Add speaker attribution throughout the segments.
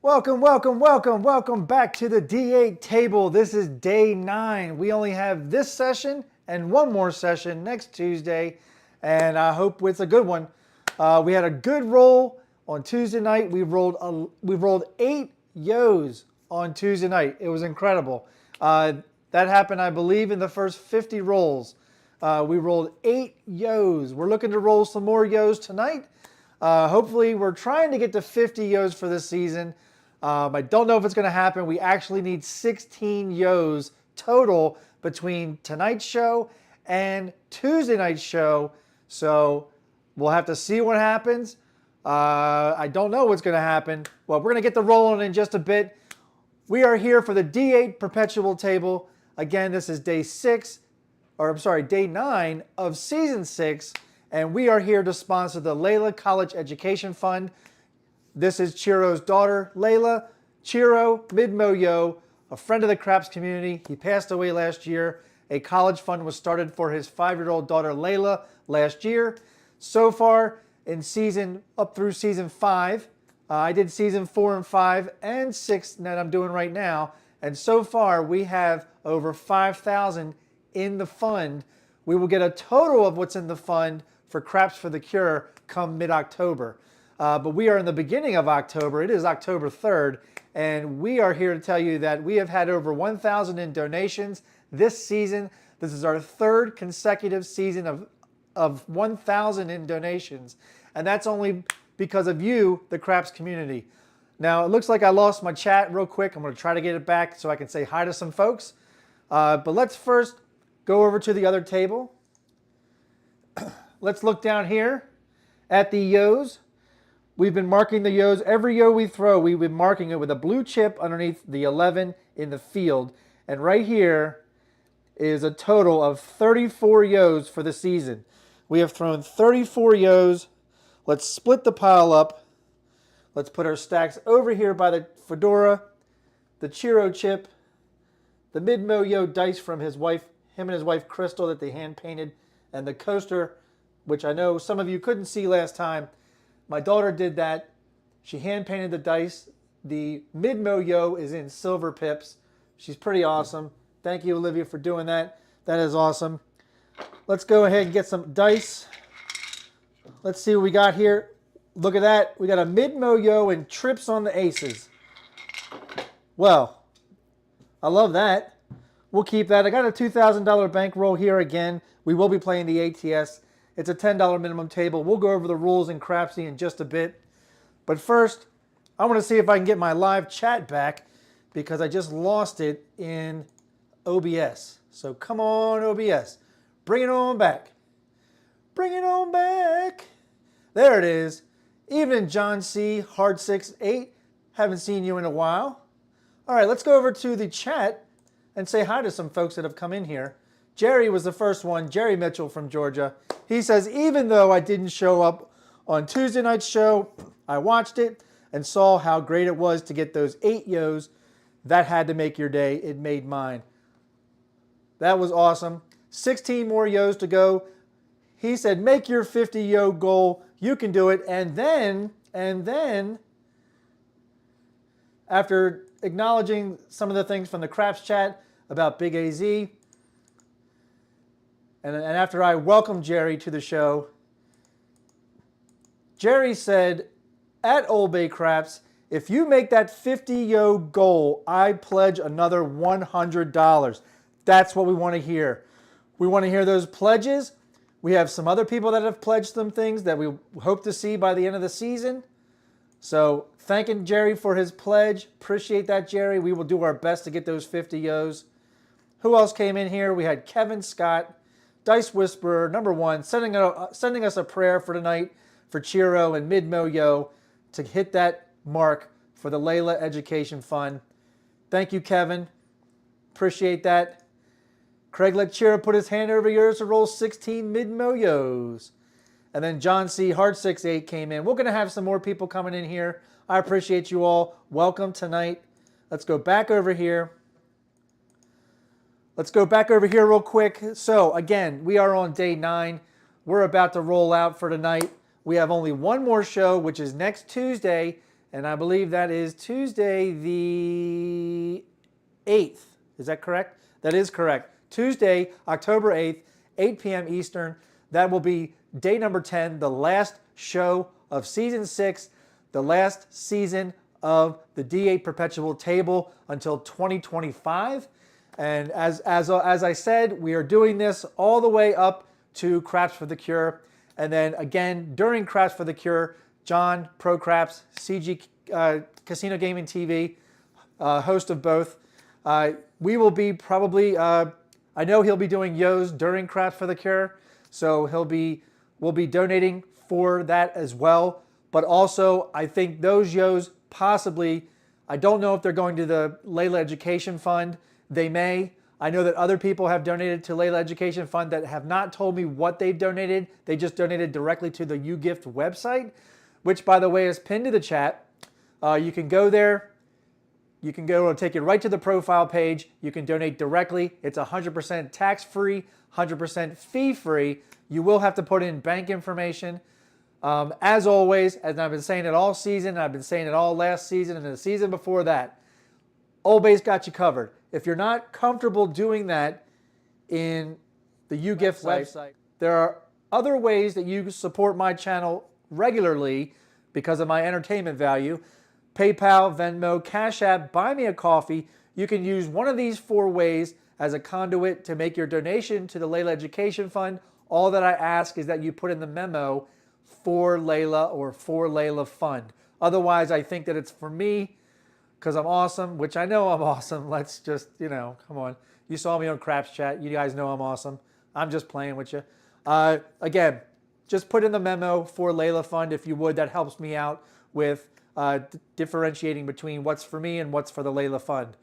Speaker 1: Welcome back to the D8 table. This is day 9. We only have this session and one more session next Tuesday, and I hope it's a good one. We had a good roll on Tuesday night. We rolled 8 yos on Tuesday night. It was incredible. That happened, I believe, in the first 50 rolls. We rolled 8 yos. We're looking to roll some more yos tonight. Hopefully, we're trying to get to 50 yos for this season. I don't know if it's going to happen. We actually need 16 yos total between tonight's show and Tuesday night's show. So we'll have to see what happens. I don't know what's going to happen. Well, we're going to get the rolling in just a bit. We are here for the D8 Perpetual table. Again, this is day 9 of season 6. And we are here to sponsor the Layla College Education Fund. This is Chiro's daughter, Layla. Chiro Midmoyo, a friend of the Craps community. He passed away last year. A college fund was started for his 5-year-old daughter, Layla, last year. So far, up through season 5. I did season 4 and 5 and 6 that I'm doing right now. And so far, we have over 5,000 in the fund. We will get a total of what's in the fund for Craps for the Cure come mid-October. But we are in the beginning of October. It is October 3rd. And we are here to tell you that we have had over 1,000 in donations this season. This is our 3rd consecutive season of 1,000 in donations. And that's only because of you, the Craps community. Now, it looks like I lost my chat real quick. I'm going to try to get it back so I can say hi to some folks. But let's first go over to the other table. Let's look down here at the yos. We've been marking the yos. Every yo we throw, we've been marking it with a blue chip underneath the 11 in the field. And right here is a total of 34 yos for the season. We have thrown 34 yos. Let's split the pile up. Let's put our stacks over here by the Fedora, the Chiro chip, the Mid-Mo Yo dice from him and his wife Crystal that they hand painted, and the coaster, which I know some of you couldn't see last time. My daughter did that. She hand painted the dice. The Mid-Mo Yo is in silver pips. She's pretty awesome. Thank you, Olivia, for doing that. That is awesome. Let's go ahead and get some dice. Let's see what we got here. Look at that. We got a Mid-Mo Yo and trips on the aces. Well, I love that. We'll keep that. I got a $2,000 bankroll here again. We will be playing the ATS. It's a $10 minimum table. We'll go over the rules in Crapsee in just a bit. But first, I want to see if I can get my live chat back because I just lost it in OBS. So come on, OBS. Bring it on back. Bring it on back. There it is. Evening, John C. Hard 6-8. Haven't seen you in a while. All right, let's go over to the chat and say hi to some folks that have come in here. Jerry was the first one. Jerry Mitchell from Georgia. He says, even though I didn't show up on Tuesday night's show, I watched it and saw how great it was to get those 8 yos. That had to make your day. It made mine. That was awesome. 16 more yos to go. He said, make your 50 yo goal. You can do it. And then, after acknowledging some of the things from the Craps chat about Big AZ, and after I welcomed Jerry to the show, Jerry said, at OldBayCraps, if you make that 50 yo goal, I pledge another $100. That's what we want to hear. We want to hear those pledges. We have some other people that have pledged some things that we hope to see by the end of the season. So thanking Jerry for his pledge. Appreciate that, Jerry. We will do our best to get those 50 yos. Who else came in here? We had Kevin Scott, Dice Whisperer, number 1, sending us a prayer for tonight for Chiro and Mid-Mo Yo to hit that mark for the Layla Education Fund. Thank you, Kevin. Appreciate that. Craig let Chiro put his hand over yours to roll 16 Mid-Mo Yos. And then John C. Hard 6-8 came in. We're going to have some more people coming in here. I appreciate you all. Welcome tonight. Let's go back over here. Let's go back over here real quick. So again, we are on day 9. We're about to roll out for tonight. We have only one more show, which is next Tuesday. And I believe that is Tuesday the 8th. Is that correct? That is correct. Tuesday, October 8th, 8 p.m. Eastern. That will be day number 10, the last show of season 6, the last season of the D8 Perpetual table until 2025. And as I said, we are doing this all the way up to Craps for the Cure. And then again, during Craps for the Cure, John, Pro Craps, CG Casino Gaming TV, host of both, we will be probably, I know he'll be doing yos during Craps for the Cure. So we'll be donating for that as well. But also, I think those yos possibly, I don't know if they're going to the Layla Education Fund. They may. I know that other people have donated to Layla Education Fund that have not told me what they've donated. They just donated directly to the UGift website, which, by the way, is pinned to the chat. You can go there. You can go, it'll take you right to the profile page. You can donate directly. It's 100% tax-free, 100% fee-free. You will have to put in bank information. As always, as I've been saying it all season, I've been saying it all last season and the season before that, Old Bay's got you covered. If you're not comfortable doing that in the UGIF website, there are other ways that you support my channel regularly because of my entertainment value. PayPal, Venmo, Cash App, Buy Me a Coffee. You can use one of these 4 ways as a conduit to make your donation to the Layla Education Fund. All that I ask is that you put in the memo for Layla or for Layla Fund. Otherwise, I think that it's for me because I'm awesome, which I know I'm awesome. Let's just, come on. You saw me on Craps Chat. You guys know I'm awesome. I'm just playing with you. Again, just put in the memo for Layla Fund if you would. That helps me out with differentiating between what's for me and what's for the Layla Fund.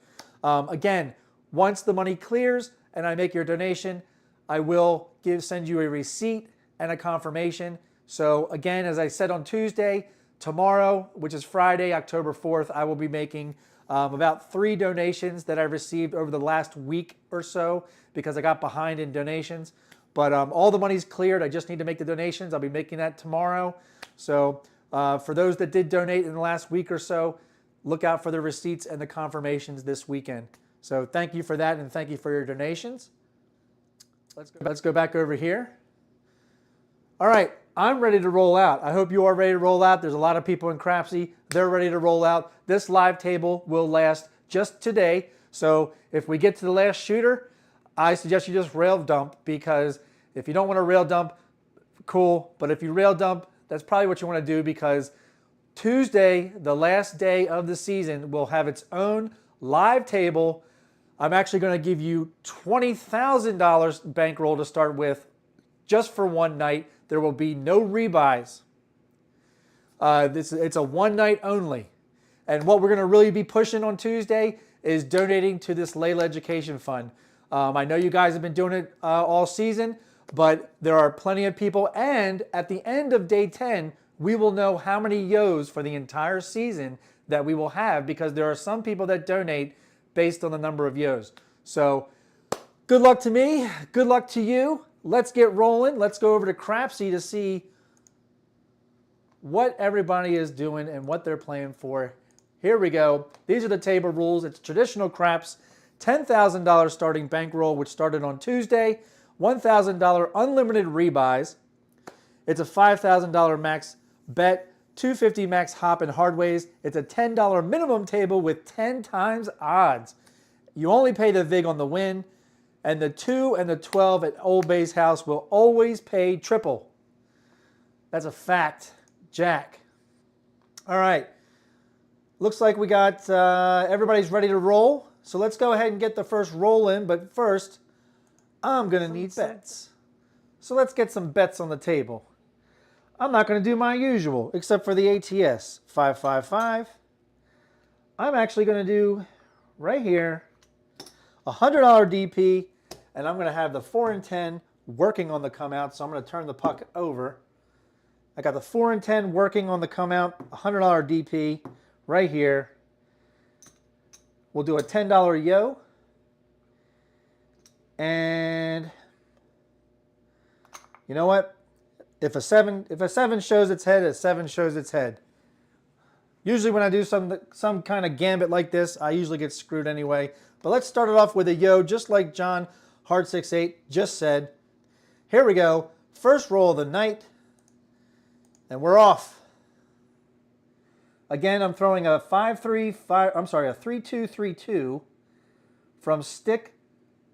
Speaker 1: Again, once the money clears and I make your donation, I will send you a receipt and a confirmation. So again, as I said on Tuesday, tomorrow, which is Friday, October 4th, I will be making about 3 donations that I received over the last week or so because I got behind in donations. But all the money's cleared. I just need to make the donations. I'll be making that tomorrow. So for those that did donate in the last week or so, look out for the receipts and the confirmations this weekend. So thank you for that, and thank you for your donations. Let's go back over here. All right, I'm ready to roll out. I hope you are ready to roll out. There's a lot of people in Crapsee. They're ready to roll out. This live table will last just today. So if we get to the last shooter, I suggest you just rail dump, because if you don't want to rail dump, cool. But if you rail dump, that's probably what you want to do, because Tuesday, the last day of the season, will have its own live table. I'm actually going to give you $20,000 bankroll to start with just for one night. There will be no rebuys. It's a one night only. And what we're going to really be pushing on Tuesday is donating to this Layla Education Fund. I know you guys have been doing it all season, but there are plenty of people. And at the end of day 10, we will know how many yos for the entire season that we will have, because there are some people that donate based on the number of yos. So good luck to me. Good luck to you. Let's get rolling. Let's go over to Crapsee to see what everybody is doing and what they're playing for. Here we go. These are the table rules. It's traditional craps. $10,000 starting bankroll, which started on Tuesday. $1,000 unlimited rebuys. It's a $5,000 max bet. $250 max hop and hardways. It's a $10 minimum table with 10 times odds. You only pay the vig on the win. And the 2 and the 12 at Old Bay's house will always pay triple. That's a fact, Jack. All right. Looks like we got everybody's ready to roll. So let's go ahead and get the first roll in. But first, I'm going to need bets. So let's get some bets on the table. I'm not going to do my usual, except for the ATS, 555. I'm actually going to do right here $100 DP, and I'm going to have the 4 and 10 working on the come out. So I'm going to turn the puck over. I got the 4 and 10 working on the come out, $100 DP right here. We'll do a $10 yo. And you know what? If a 7 shows its head, a 7 shows its head. Usually when I do some kind of gambit like this, I usually get screwed anyway. But let's start it off with a yo, just like John Hard68 just said. Here we go. First roll of the night. And we're off. Again, I'm throwing a 3-2-3-2 from stick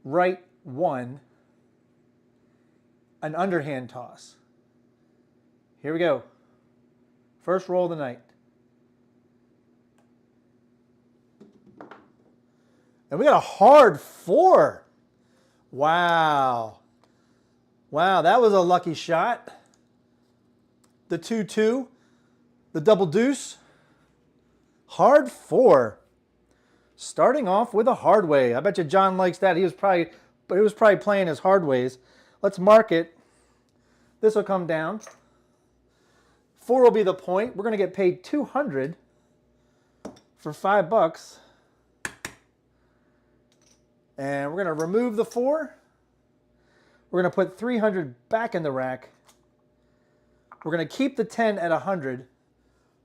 Speaker 1: right 1. An underhand toss. Here we go. First roll of the night. And we got a hard 4. Wow. Wow, that was a lucky shot. The 2-2. The double deuce. Hard 4. Starting off with a hard way. I bet you John likes that. He was probably playing his hard ways. Let's mark it. This will come down. 4 will be the point. We're going to get paid $200 for $5. And we're going to remove the 4. We're going to put $300 back in the rack. We're going to keep the 10 at 100.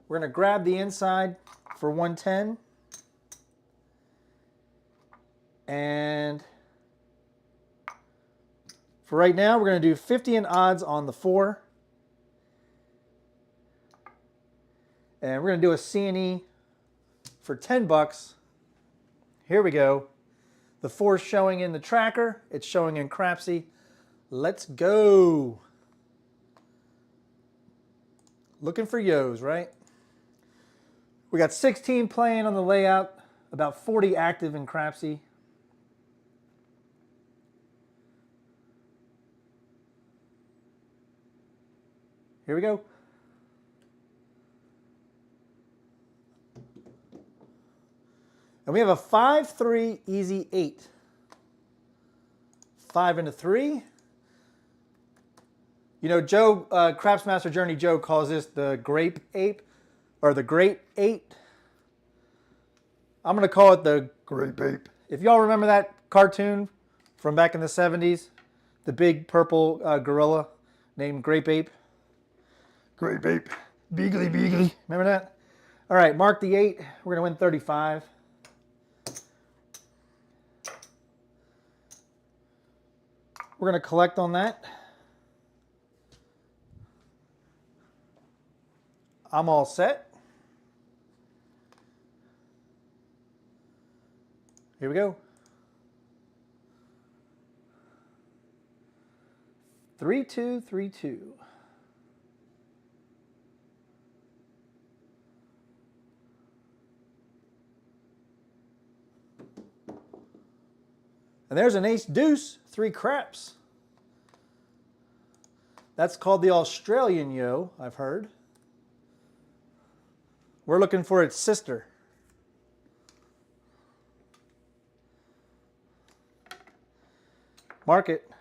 Speaker 1: We're going to grab the inside for 110. And for right now, we're going to do 50 in odds on the 4. And we're going to do a C&E for 10 bucks. Here we go. The 4 is showing in the tracker. It's showing in Crapsee. Let's go. Looking for yo's, right? We got 16 playing on the layout, about 40 active in Crapsee. Here we go. And we have a 5-3 easy 8. 5 into 3. You know, Joe, Craps Master Journey Joe calls this the grape ape, or the great 8. I'm going to call it the grape ape. If y'all remember that cartoon from back in the 70s, the big purple gorilla named Grape Ape. Grape Ape. Beagly beagly. Remember that? All right, mark the 8. We're going to win 35. We're going to collect on that. I'm all set. Here we go. 3-2, 3-2. And there's an ace deuce, 3 craps. That's called the Australian yo, I've heard. We're looking for its sister. Mark it.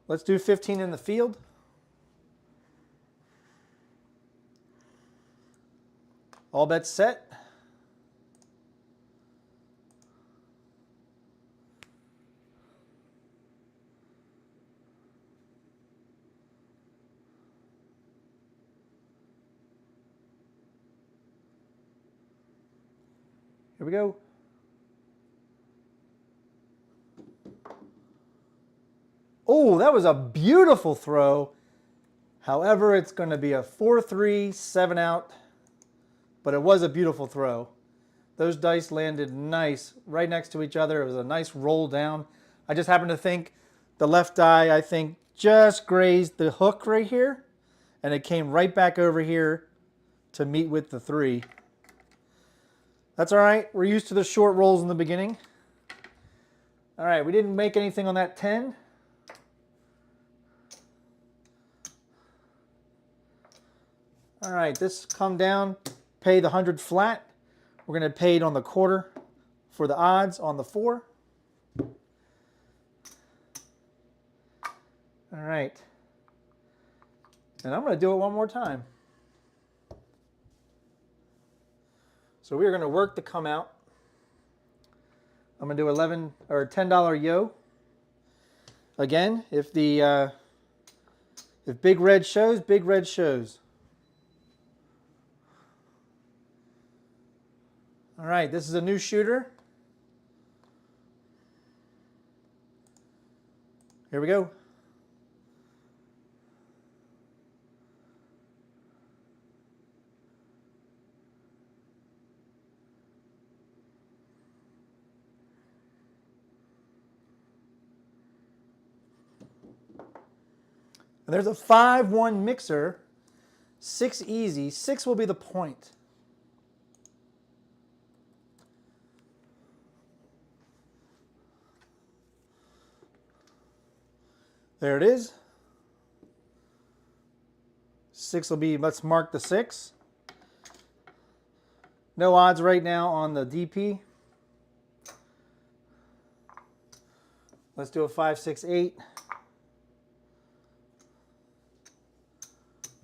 Speaker 1: Let's do 15 in the field. All bets set. Here we go. Oh, that was a beautiful throw. However, it's going to be a 4-3, 7 out. But it was a beautiful throw. Those dice landed nice right next to each other. It was a nice roll down. I just happen to think the left die, I think, just grazed the hook right here. And it came right back over here to meet with the 3. That's all right. We're used to the short rolls in the beginning. All right, we didn't make anything on that 10. All right, this come down, pay the 100 flat. We're going to pay it on the quarter for the odds on the 4. All right. And I'm going to do it one more time. So we are going to work to come out. I'm going to do $11 or $10 yo. Again, if big red shows, big red shows. All right, this is a new shooter. Here we go. And there's a 5-1 mixer, 6 easy. 6 will be the point. There it is. 6 will be, let's mark the 6. No odds right now on the DP. Let's do a 5, 6, 8.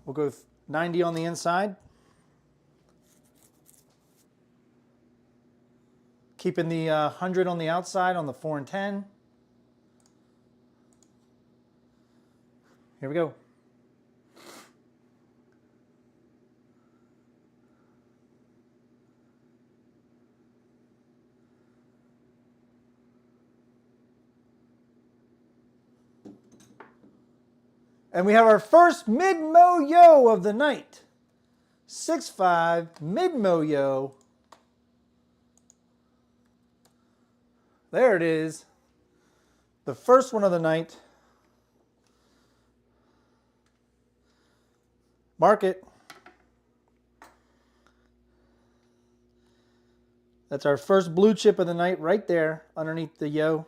Speaker 1: We'll go 90 on the inside. Keeping the 100 on the outside on the 4 and 10. Here we go. And we have our first mid-mo-yo of the night. 6-5 mid-mo-yo. There it is. The first one of the night. Mark it. That's our first blue chip of the night right there underneath the yo.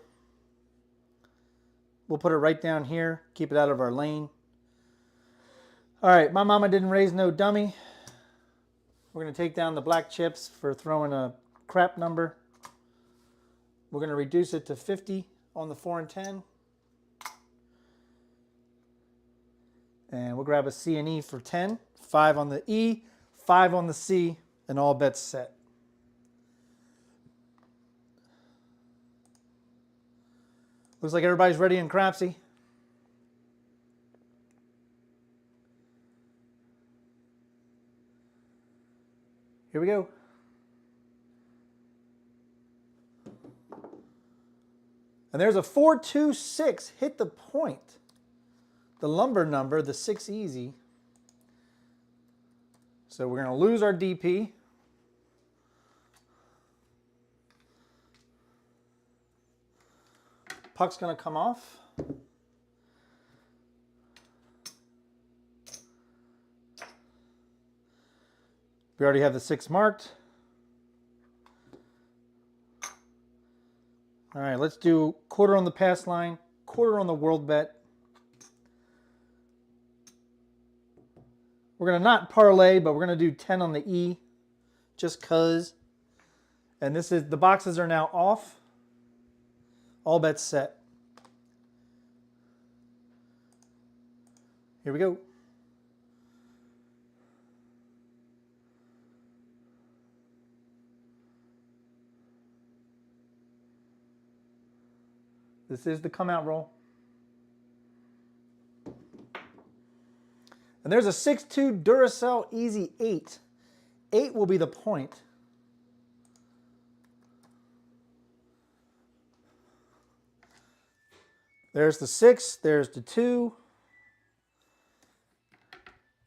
Speaker 1: We'll put it right down here. Keep it out of our lane. All right, my mama didn't raise no dummy. We're going to take down the black chips for throwing a crap number. We're going to reduce it to 50 on the 4 and 10. And we'll grab a C and E for 10. 5 on the E, 5 on the C, and all bets set. Looks like everybody's ready in Crapsee. Here we go. And there's a 4-2-6. Hit the point. The lumber number, the 6 easy. So we're going to lose our DP. Puck's going to come off. We already have the 6 marked. All right, let's do quarter on the pass line, quarter on the world bet. We're going to not parlay, but we're going to do 10 on the E, just cuz. And this is, the boxes are now off. All bets set. Here we go. This is the come out roll. And there's a 6-2 Duracell Easy 8. 8 will be the point. There's the 6, there's the 2.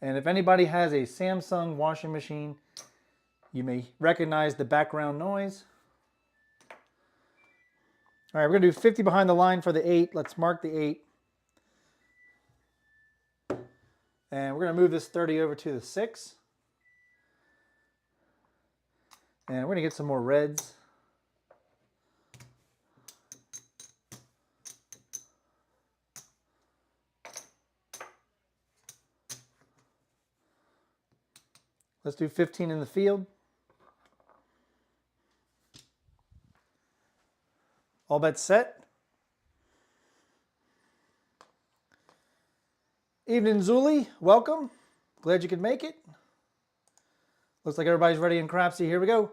Speaker 1: And if anybody has a Samsung washing machine, you may recognize the background noise. All right, we're going to do 50 behind the line for the 8. Let's mark the 8. And we're going to move this 30 over to the 6. And we're going to get some more reds. Let's do 15 in the field. All bets set. Evening, Zuli. Welcome. Glad you could make it. Looks like everybody's ready in Crapsee. Here we go.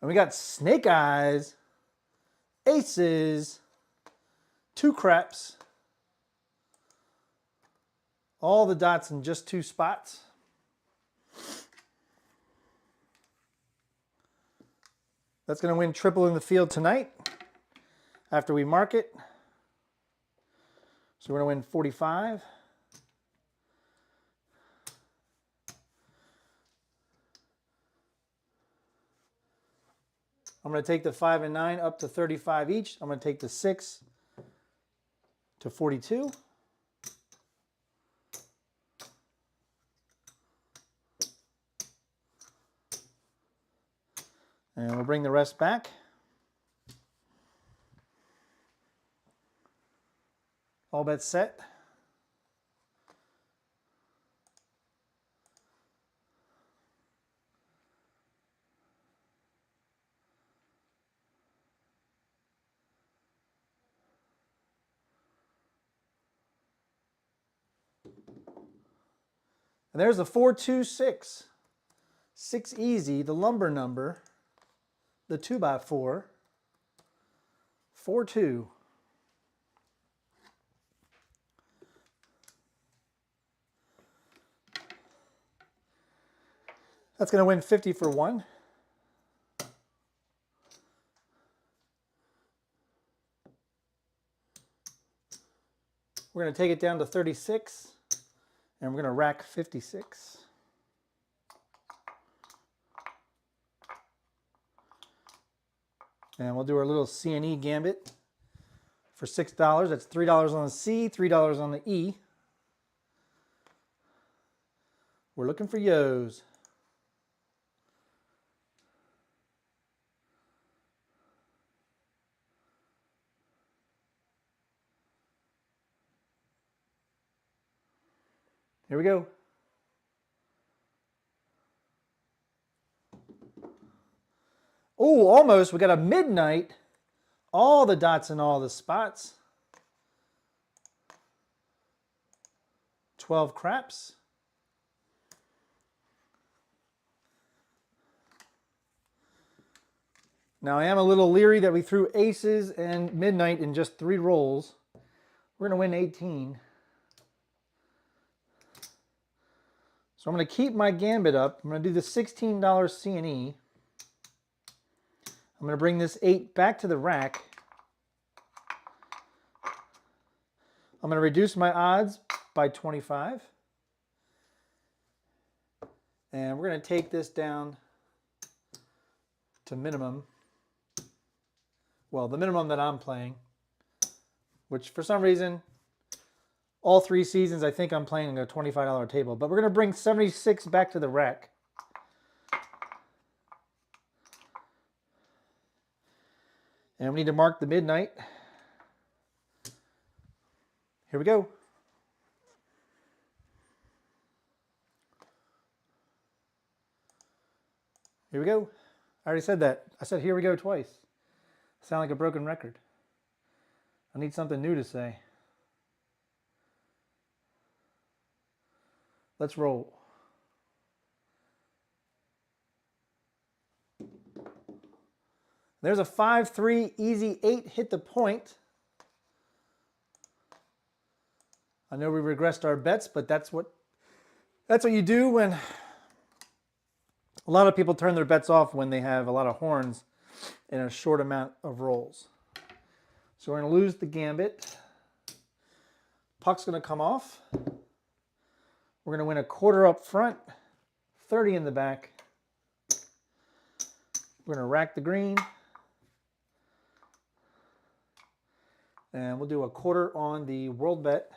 Speaker 1: And we got snake eyes, aces, 2 craps, all the dots in just 2 spots. That's going to win triple in the field tonight after we mark it. So we're going to win 45. I'm going to take the 5 and 9 up to 35 each. I'm going to take the 6 to 42. And we'll bring the rest back. All bets set. And there's the 426. 6 easy, the lumber number, the 2x4, 4-2. That's going to win 50 for 1. We're going to take it down to 36, and we're going to rack 56. And we'll do our little C&E gambit for $6. That's $3 on the C, $3 on the E. We're looking for yo's. Here we go. Oh, almost. We got a midnight. All the dots in all the spots. 12 craps. Now I am a little leery that we threw aces and midnight in just 3 rolls. We're going to win 18. So I'm going to keep my gambit up. I'm going to do the $16 C&E. I'm going to bring this 8 back to the rack. I'm going to reduce my odds by 25. And we're going to take this down to minimum. Well, the minimum that I'm playing, which for some reason, all 3 seasons, I think I'm playing a $25 table. But we're going to bring 76 back to the rack. And we need to mark the midnight. Here we go. Here we go. I already said that. I said here we go twice. I sound like a broken record. I need something new to say. Let's roll. There's a 5-3 easy 8 hit the point. I know we regressed our bets, but that's what you do when a lot of people turn their bets off when they have a lot of horns in a short amount of rolls. So we're going to lose the gambit. Puck's going to come off. We're going to win a quarter up front, 30 in the back. We're going to rack the green. And we'll do a quarter on the world bet.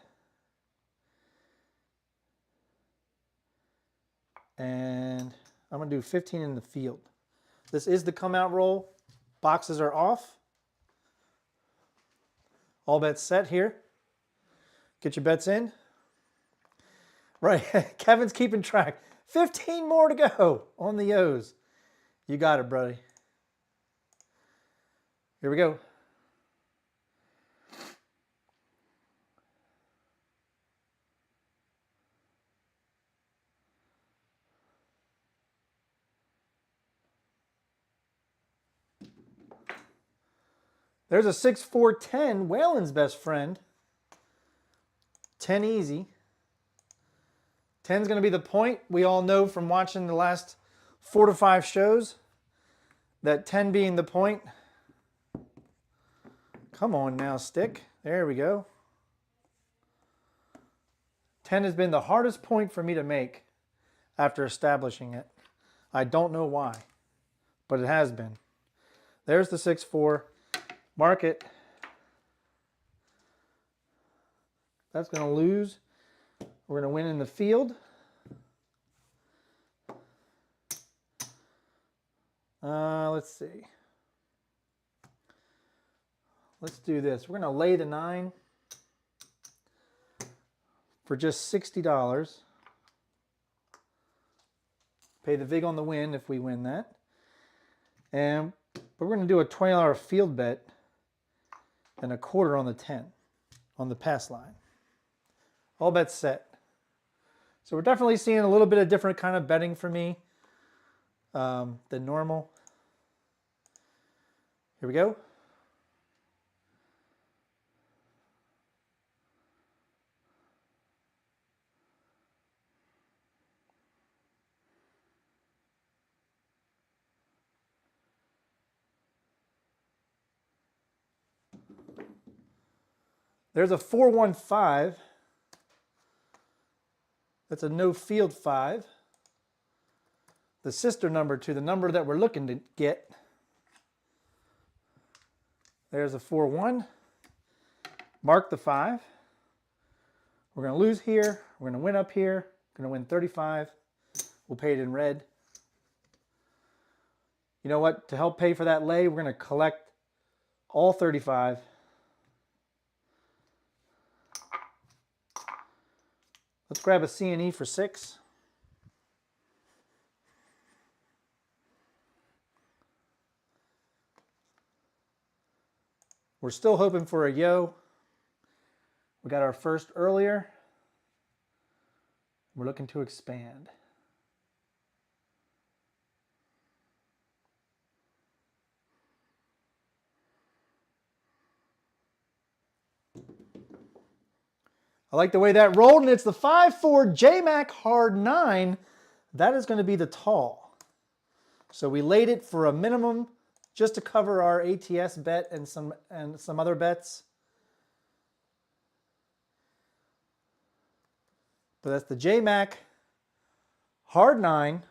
Speaker 1: And I'm going to do 15 in the field. This is the come out roll. Boxes are off. All bets set here. Get your bets in. Right, Kevin's keeping track. 15 more to go on the O's. You got it, buddy. Here we go. There's a 6-4-10, Whalen's best friend. 10 easy. 10's going to be the point. We all know from watching the last 4 to 5 shows that 10 being the point. Come on now, stick. There we go. 10 has been the hardest point for me to make after establishing it. I don't know why, but it has been. There's the 6-4. Mark it. That's going to lose. We're going to win in the field. Let's see. Let's do this. We're going to lay the 9 for just $60. Pay the vig on the win if we win that. And we're going to do a $20 field bet and a quarter on the 10 on the pass line. All bets set. So we're definitely seeing a little bit of different kind of betting for me than normal. Here we go. There's a 415. That's a no field 5. The sister number to the number that we're looking to get. There's a 4-1. Mark the 5. We're going to lose here. We're going to win up here. We're going to win 35. We'll pay it in red. You know what? To help pay for that lay, we're going to collect all 35. Let's grab a C&E for 6. We're still hoping for a yo. We got our first earlier. We're looking to expand. I like the way that rolled, and it's the 5-4 J-Mac hard 9. That is going to be the tall. So we laid it for a minimum just to cover our ATS bet and some other bets. But that's the J-Mac hard 9.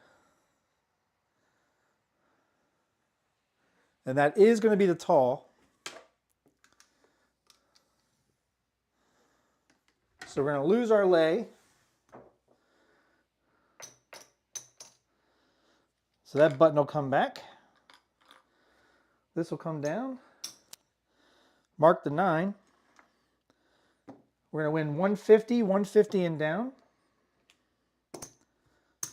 Speaker 1: And that is going to be the tall. So we're going to lose our lay. So that button will come back. This will come down. Mark the 9. We're going to win 150, 150 and down.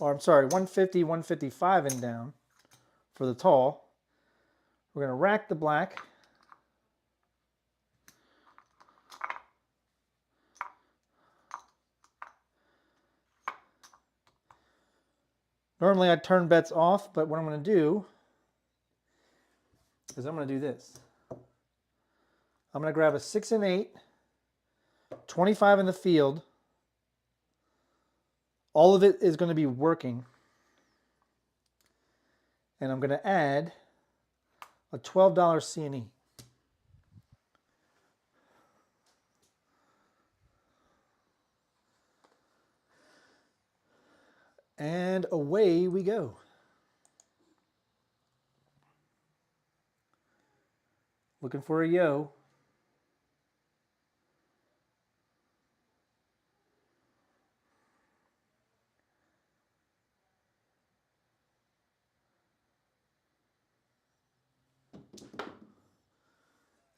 Speaker 1: Or I'm sorry, 150, 155 and down for the tall. We're going to rack the black. Normally I'd turn bets off, but what I'm going to do is I'm going to do this. I'm going to grab a 6 and 8, 25 in the field. All of it is going to be working. And I'm going to add a $12 C&E. And away we go. Looking for a yo.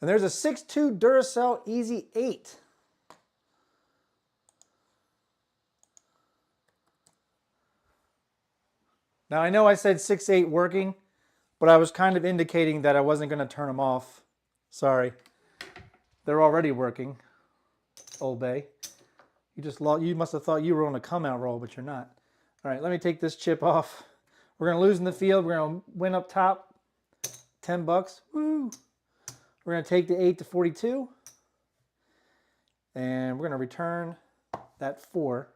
Speaker 1: And there's a 6-2 Duracell Easy 8. Now I know I said 6-8 working, but I was kind of indicating that I wasn't going to turn them off. Sorry. They're already working. Old Bay. You must have thought you were on a come out roll, but you're not. All right, let me take this chip off. We're going to lose in the field. We're going to win up top. $10. Woo! We're going to take the 8 to 42. And we're going to return that 4.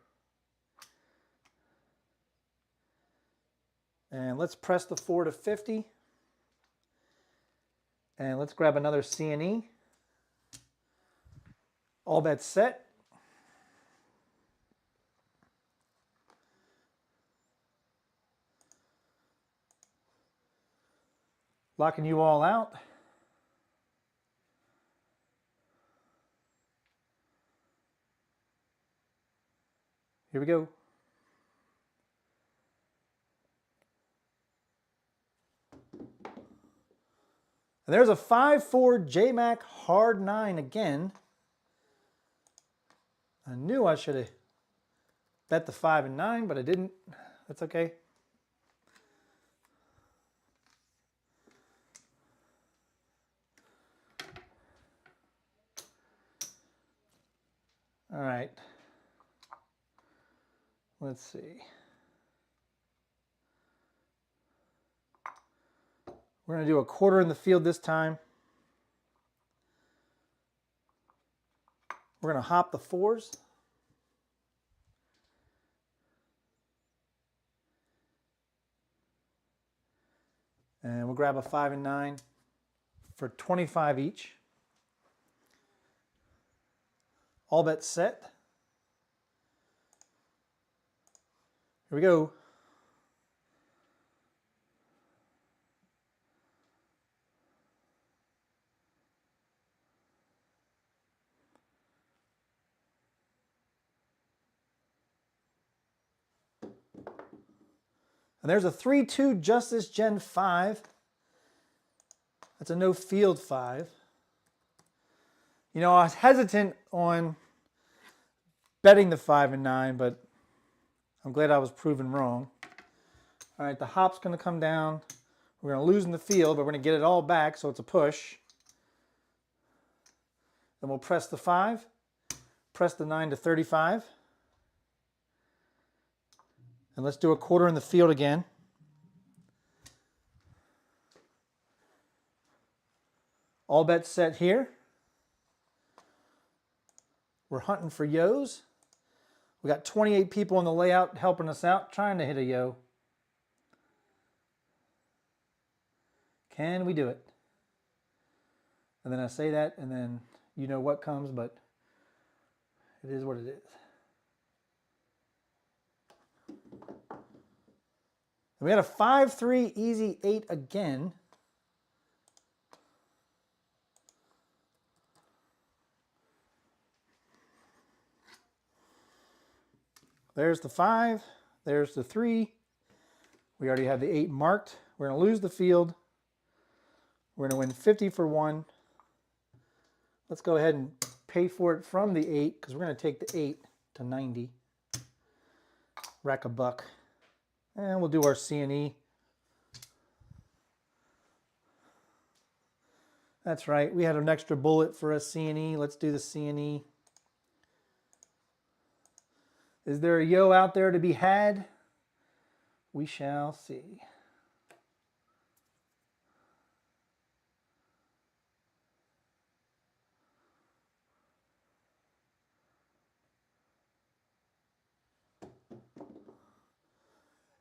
Speaker 1: And let's press the 4 to 50. And let's grab another C&E. All bets set. Locking you all out. Here we go. And there's a 5-4 J-Mac hard 9 again. I knew I should have bet the 5 and 9, but I didn't. That's okay. All right. Let's see. We're going to do a quarter in the field this time. We're going to hop the 4s. And we'll grab a 5 and 9 for 25 each. All bets set. Here we go. And there's a 3-2 Justice Gen 5. That's a no field 5. You know, I was hesitant on betting the 5 and 9, but I'm glad I was proven wrong. All right, the hop's going to come down. We're going to lose in the field, but we're going to get it all back, so it's a push. Then we'll press the 5, press the 9 to 35. And let's do a quarter in the field again. All bets set here. We're hunting for yos. We got 28 people on the layout helping us out, trying to hit a yo. Can we do it? And then I say that, and then you know what comes, but it is what it is. And we had a 5-3 easy 8 again. There's the 5. There's the 3. We already have the 8 marked. We're going to lose the field. We're going to win 50 for 1. Let's go ahead and pay for it from the 8 because we're going to take the 8 to 90. Rack a buck. And we'll do our C&E. That's right. We had an extra bullet for a C&E. Let's do the C&E. Is there a yo out there to be had? We shall see.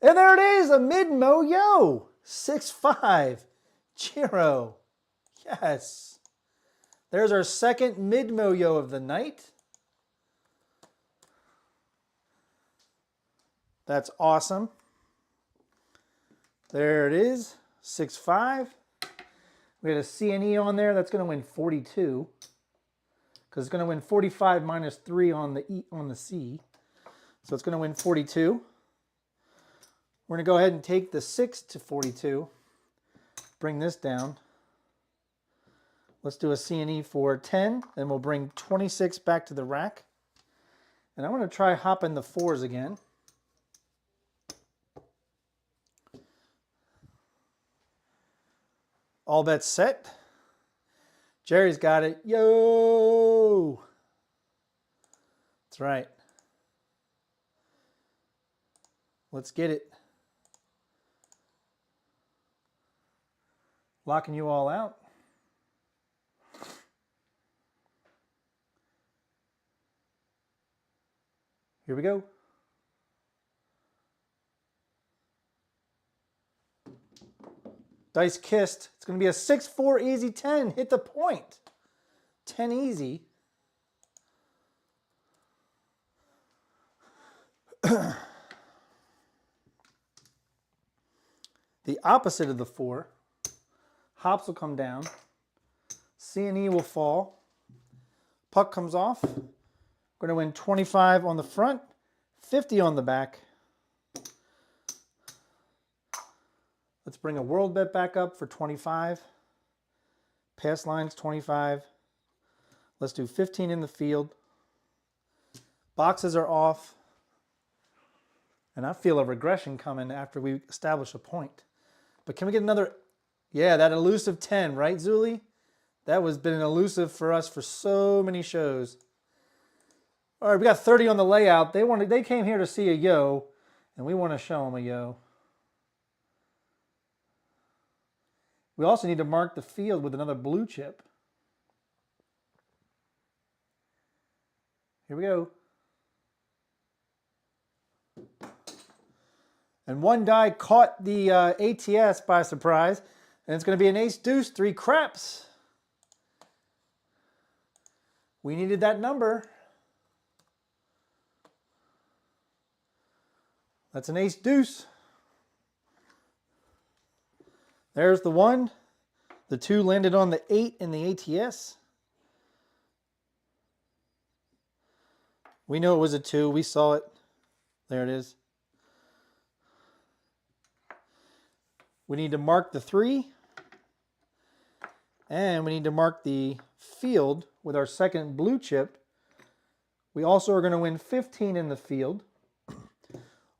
Speaker 1: And there it is, a mid-mo yo. 6-5. Chiro. Yes. There's our second mid-mo yo of the night. That's awesome. There it is. 6-5. We had a C&E on there. That's going to win 42. Because it's going to win 45 minus 3 on the E on the C. So it's going to win 42. We're going to go ahead and take the 6 to 42. Bring this down. Let's do a C&E for 10. Then we'll bring 26 back to the rack. And I want to try hopping the 4s again. All bets set. Jerry's got it. Yo! That's right. Let's get it. Locking you all out. Here we go. Dice kissed. It's going to be a 6-4 easy 10. Hit the point. 10 easy. The opposite of the 4. Hops will come down. C&E will fall. Puck comes off. We're going to win 25 on the front, 50 on the back. Let's bring a world bet back up for 25. Pass lines 25. Let's do 15 in the field. Boxes are off. And I feel a regression coming after we establish a point. But can we get another? Yeah, that elusive 10, right, Zuli? That was been an elusive for us for so many shows. All right, we got 30 on the layout. They came here to see a yo, and we want to show them a yo. We also need to mark the field with another blue chip. Here we go. And one die caught the ATS by surprise, and it's going to be an ace deuce, 3 craps. We needed that number. That's an ace deuce. There's the 1. The 2 landed on the 8 in the ATS. We know it was a 2. We saw it. There it is. We need to mark the 3. And we need to mark the field with our second blue chip. We also are going to win 15 in the field.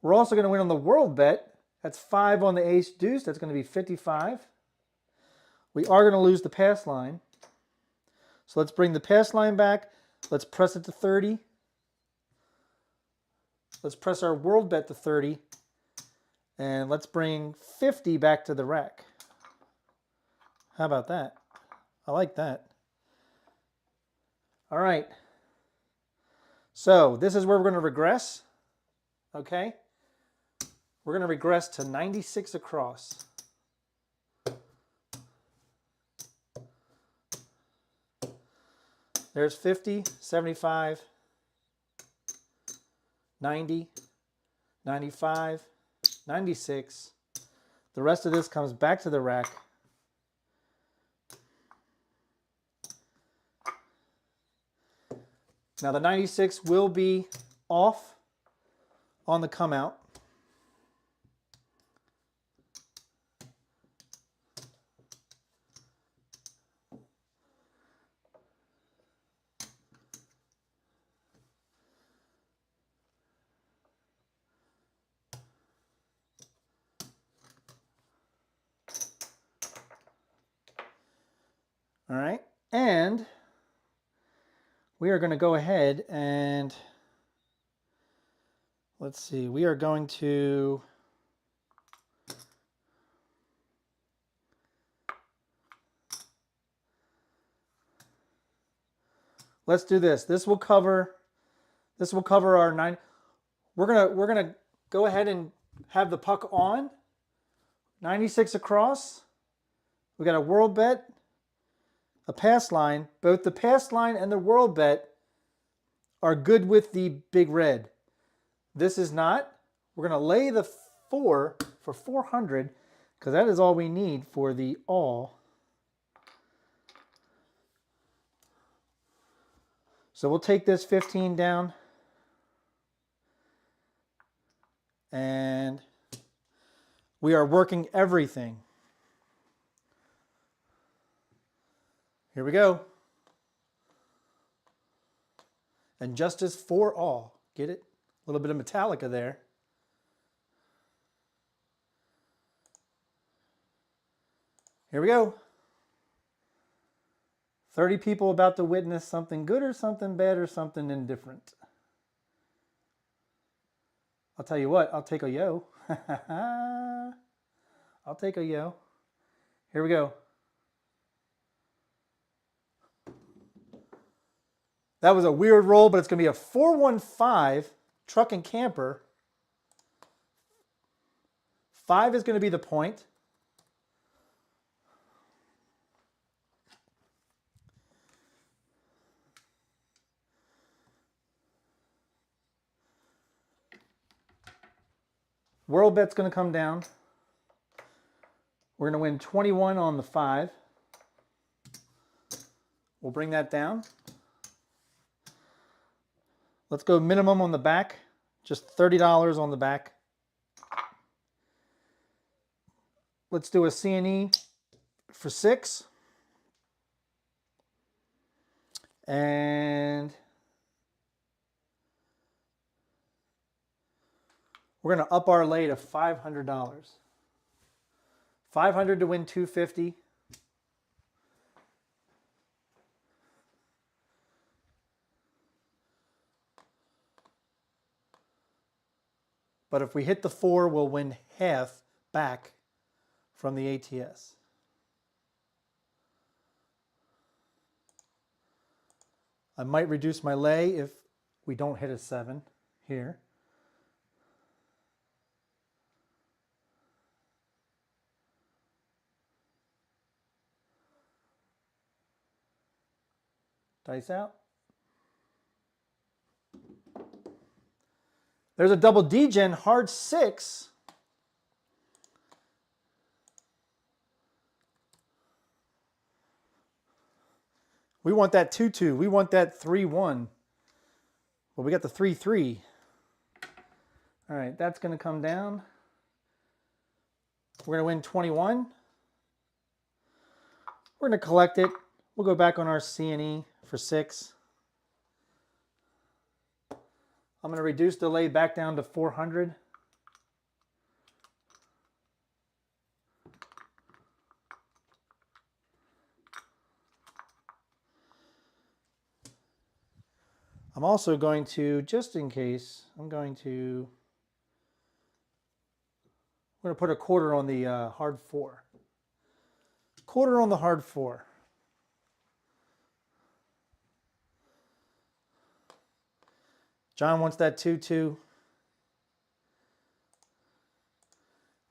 Speaker 1: We're also going to win on the world bet. That's 5 on the ace deuce. That's going to be 55. We are going to lose the pass line. So let's bring the pass line back. Let's press it to 30. Let's press our world bet to 30. And let's bring 50 back to the rack. How about that? I like that. All right. So this is where we're going to regress. Okay. We're going to regress to 96 across. There's 50, 75, 90, 95, 96. The rest of this comes back to the rack. Now the 96 will be off on the come out. All right, and we are going to go ahead and let's see, we are going to let's do this. This will cover our 9. We're going to go ahead and have the puck on. 96 across. We got a world bet. A pass line, both the pass line and the world bet are good with the big red. This is not. We're going to lay the 4 for 400 because that is all we need for the all. So we'll take this 15 down and we are working everything. Here we go. And justice for all. Get it? A little bit of Metallica there. Here we go. 30 people about to witness something good or something bad or something indifferent. I'll tell you what, I'll take a yo. I'll take a yo. Here we go. That was a weird roll, but it's going to be a 415 truck and camper. 5 is going to be the point. World bet's going to come down. We're going to win 21 on the 5. We'll bring that down. Let's go minimum on the back, just $30 on the back. Let's do a C&E for 6. And we're going to up our lay to $500. 500 to win 250. But if we hit the 4, we'll win half back from the ATS. I might reduce my lay if we don't hit a 7 here. Dice out. There's a double D-gen, hard 6. We want that 2-2. We want that 3-1. Well, we got the 3-3. All right, that's going to come down. We're going to win 21. We're going to collect it. We'll go back on our C&E for 6. I'm going to reduce the lay back down to 400. I'm also going to, just in case, I'm going to put a quarter on the hard 4. Quarter on the hard 4. John wants that 2-2.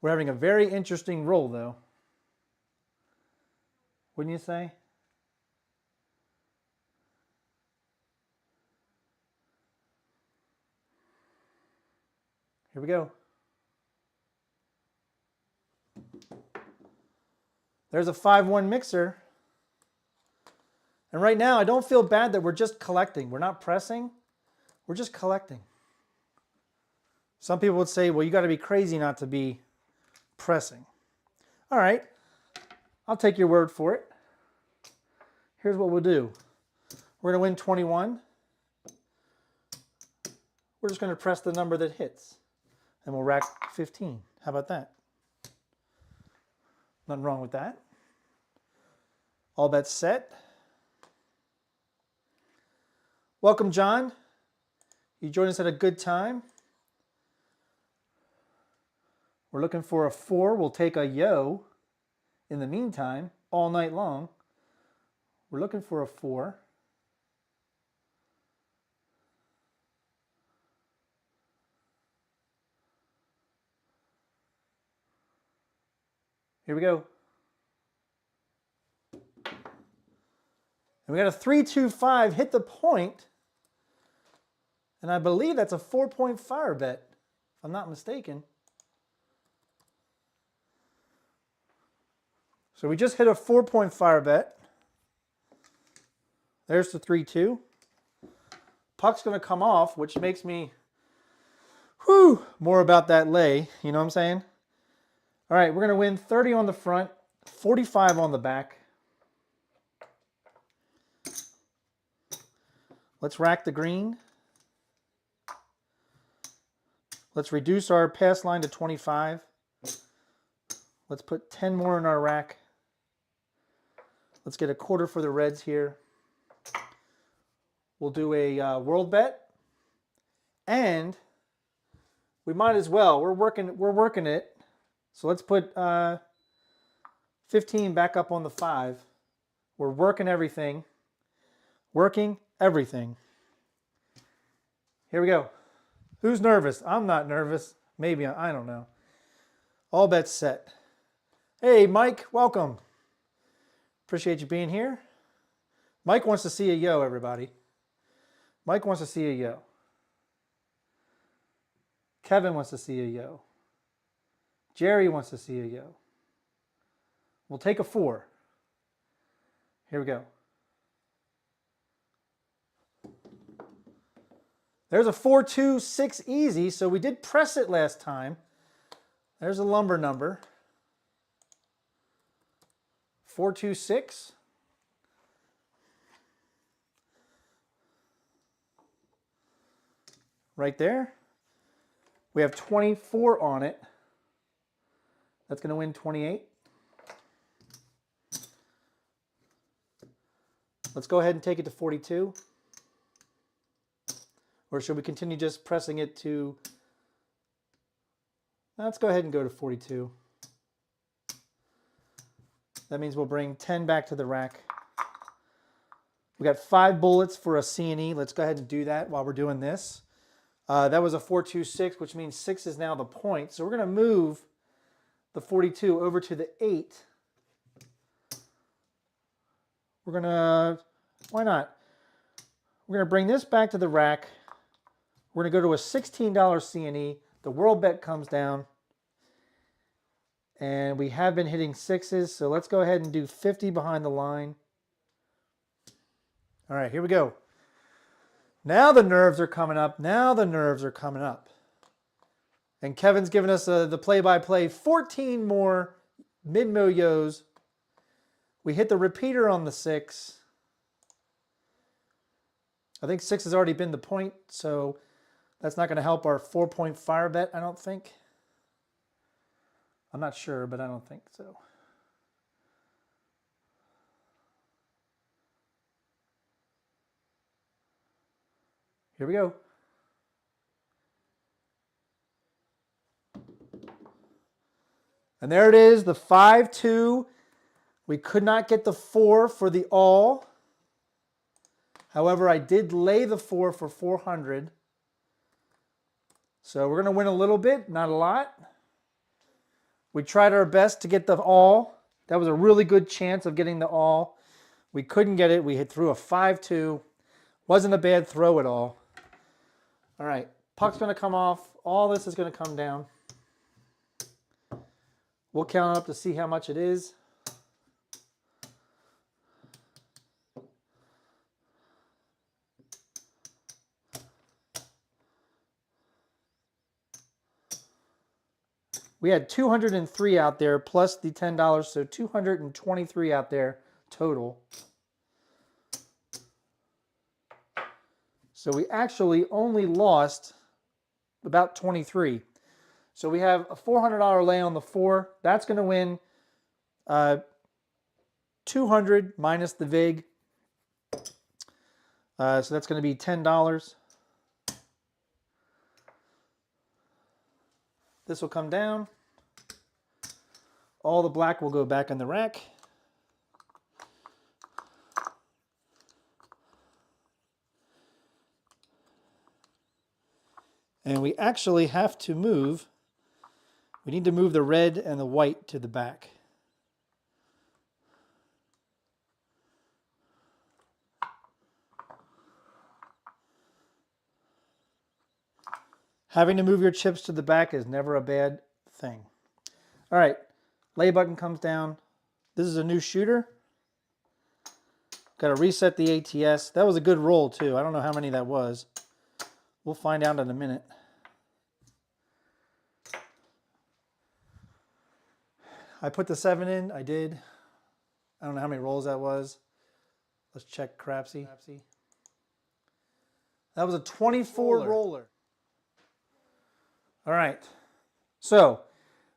Speaker 1: We're having a very interesting roll, though. Wouldn't you say? Here we go. There's a 5-1 mixer. And right now, I don't feel bad that we're just collecting. We're not pressing. We're just collecting. Some people would say, well, you got to be crazy not to be pressing. All right. I'll take your word for it. Here's what we'll do. We're going to win 21. We're just going to press the number that hits. And we'll rack 15. How about that? Nothing wrong with that. All bets set. Welcome, John. You joined us at a good time. We're looking for a 4. We'll take a yo in the meantime, all night long. We're looking for a 4. Here we go. And we got a 3-2-5, hit the point. And I believe that's a 4-point fire bet, if I'm not mistaken. So we just hit a 4-point fire bet. There's the 3-2. Puck's going to come off, which makes me more about that lay. You know what I'm saying? All right, we're going to win 30 on the front, 45 on the back. Let's rack the green. Let's reduce our pass line to 25. Let's put 10 more in our rack. Let's get a quarter for the reds here. We'll do a world bet. And we might as well. We're working it. So let's put 15 back up on the 5. We're working everything. Working everything. Here we go. Who's nervous? I'm not nervous. Maybe, I don't know. All bets set. Hey, Mike, welcome. Appreciate you being here. Mike wants to see a yo, everybody. Mike wants to see a yo. Kevin wants to see a yo. Jerry wants to see a yo. We'll take a 4. Here we go. There's a 4-2-6 easy, so we did press it last time. There's a lumber number. 4-2-6. Right there. We have 24 on it. That's going to win 28. Let's go ahead and take it to 42. Or should we continue just pressing it to Let's go ahead and go to 42. That means we'll bring 10 back to the rack. We got 5 bullets for a C&E. Let's go ahead and do that while we're doing this. That was a 4-2-6, which means 6 is now the point. So we're going to move the 42 over to the 8. We're going to, why not? We're going to bring this back to the rack. We're going to go to a $16 C&E. The world bet comes down. And we have been hitting 6s, so let's go ahead and do 50 behind the line. All right, here we go. Now the nerves are coming up. Now the nerves are coming up. And Kevin's given us the play-by-play. 14 more mid-mo-yos. We hit the repeater on the 6. I think 6 has already been the point, so that's not going to help our 4-point fire bet, I don't think. I'm not sure, but I don't think so. Here we go. And there it is, the 5-2. We could not get the 4 for the all. However, I did lay the 4 for 400. So we're going to win a little bit, not a lot. We tried our best to get the all. That was a really good chance of getting the all. We couldn't get it. We threw a 5-2. Wasn't a bad throw at all. All right, puck's going to come off. All this is going to come down. We'll count it up to see how much it is. We had 203 out there plus the $10, so 223 out there total. So we actually only lost about 23. So we have a $400 lay on the 4. That's going to win 200 minus the VIG. So that's going to be $10. This will come down. All the black will go back in the rack. And we actually have to move. We need to move the red and the white to the back. Having to move your chips to the back is never a bad thing. All right, lay button comes down. This is a new shooter. Got to reset the ATS. That was a good roll too. I don't know how many that was. We'll find out in a minute. I put the 7 in. I did. I don't know how many rolls that was. Let's check Crapsee. That was a 24 roller. All right. So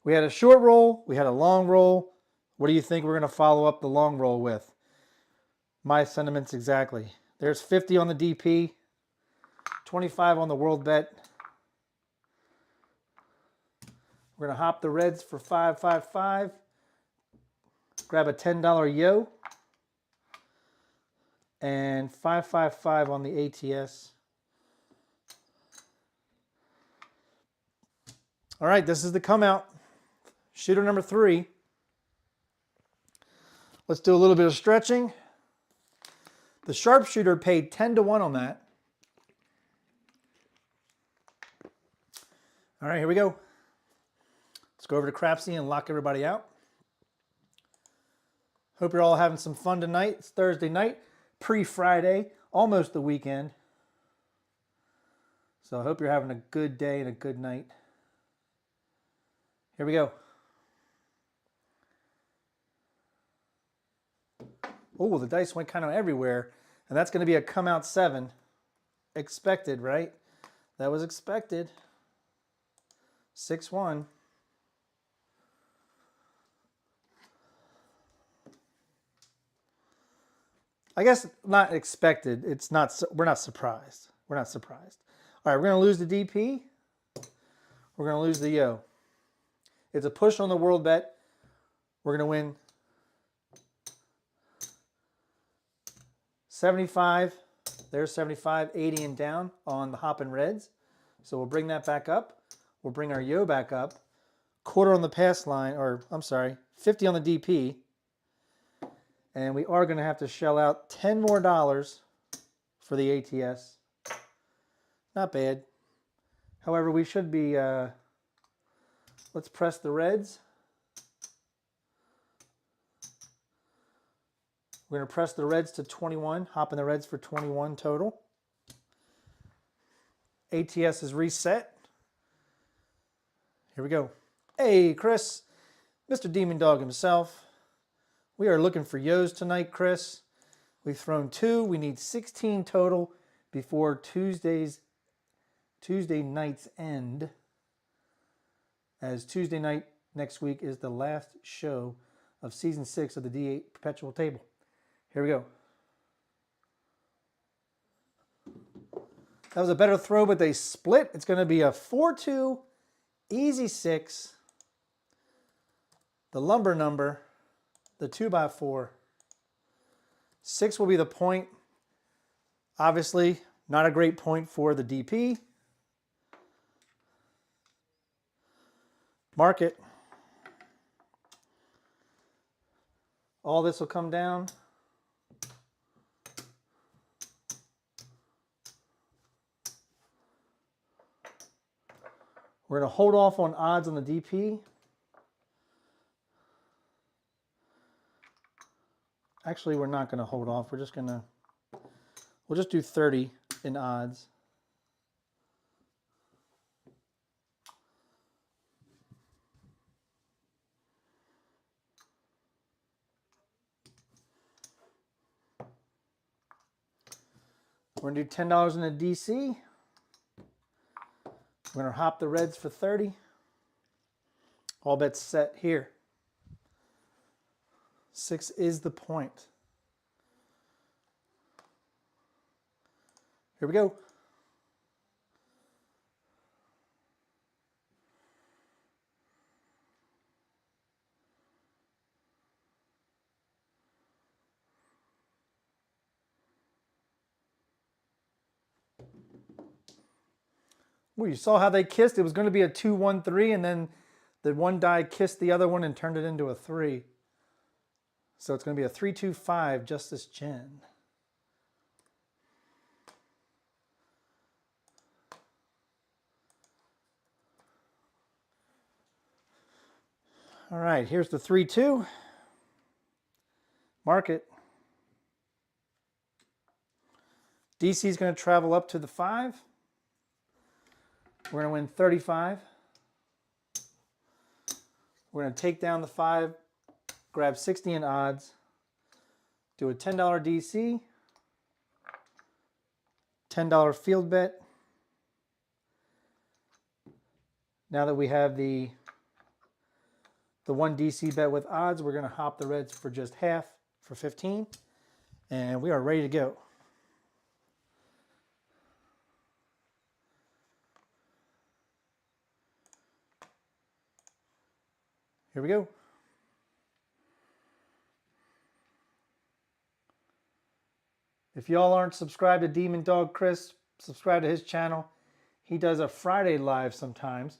Speaker 1: we had a short roll. We had a long roll. What do you think we're going to follow up the long roll with? My sentiments exactly. There's 50 on the DP. 25 on the world bet. We're going to hop the reds for 555. Grab a $10 yo. And 555 on the ATS. All right, this is the come out. Shooter number 3. Let's do a little bit of stretching. The sharpshooter paid 10 to 1 on that. All right, here we go. Let's go over to Crapsee and lock everybody out. Hope you're all having some fun tonight. It's Thursday night, pre-Friday, almost the weekend. So I hope you're having a good day and a good night. Here we go. Oh, the dice went kind of everywhere. And that's going to be a come out 7. Expected, right? That was expected. 6-1. I guess not expected. It's not. We're not surprised. We're not surprised. All right, we're going to lose the DP. We're going to lose the yo. It's a push on the world bet. We're going to win 75. There's 75, 80 and down on the Hoppin' Reds. So we'll bring that back up. We'll bring our yo back up. Quarter on the pass line, or I'm sorry, 50 on the DP. And we are going to have to shell out $10 more for the ATS. Not bad. However, we should be, let's press the Reds. We're going to press the Reds to 21, hop in the Reds for 21 total. ATS is reset. Here we go. Hey, Chris, Mr. Demon Dog himself. We are looking for yos tonight, Chris. We've thrown 2. We need 16 total before Tuesday night's end. As Tuesday night next week is the last show of Season 6 of the D8 Perpetual table. Here we go. That was a better throw, but they split. It's going to be a 4-2, easy 6. The lumber number, the 2x4. 6 will be the point. Obviously, not a great point for the DP. Mark it. All this will come down. We're going to hold off on odds on the DP. Actually, we're not going to hold off. We'll just do 30 in odds. We're going to do $10 in a DC. We're going to hop the Reds for 30. All bets set here. 6 is the point. Here we go. Well, you saw how they kissed. It was going to be a 2-1-3, and then the one die kissed the other one and turned it into a 3. So it's going to be a 3-2-5, Justice Jen. All right, here's the 3-2. Mark it. DC is going to travel up to the 5. We're going to win 35. We're going to take down the 5, grab 60 in odds, do a $10 DC, $10 field bet. Now that we have the 1 DC bet with odds, we're going to hop the Reds for just half for 15, and we are ready to go. Here we go. If y'all aren't subscribed to Demon Dog Chris, subscribe to his channel. He does a Friday live sometimes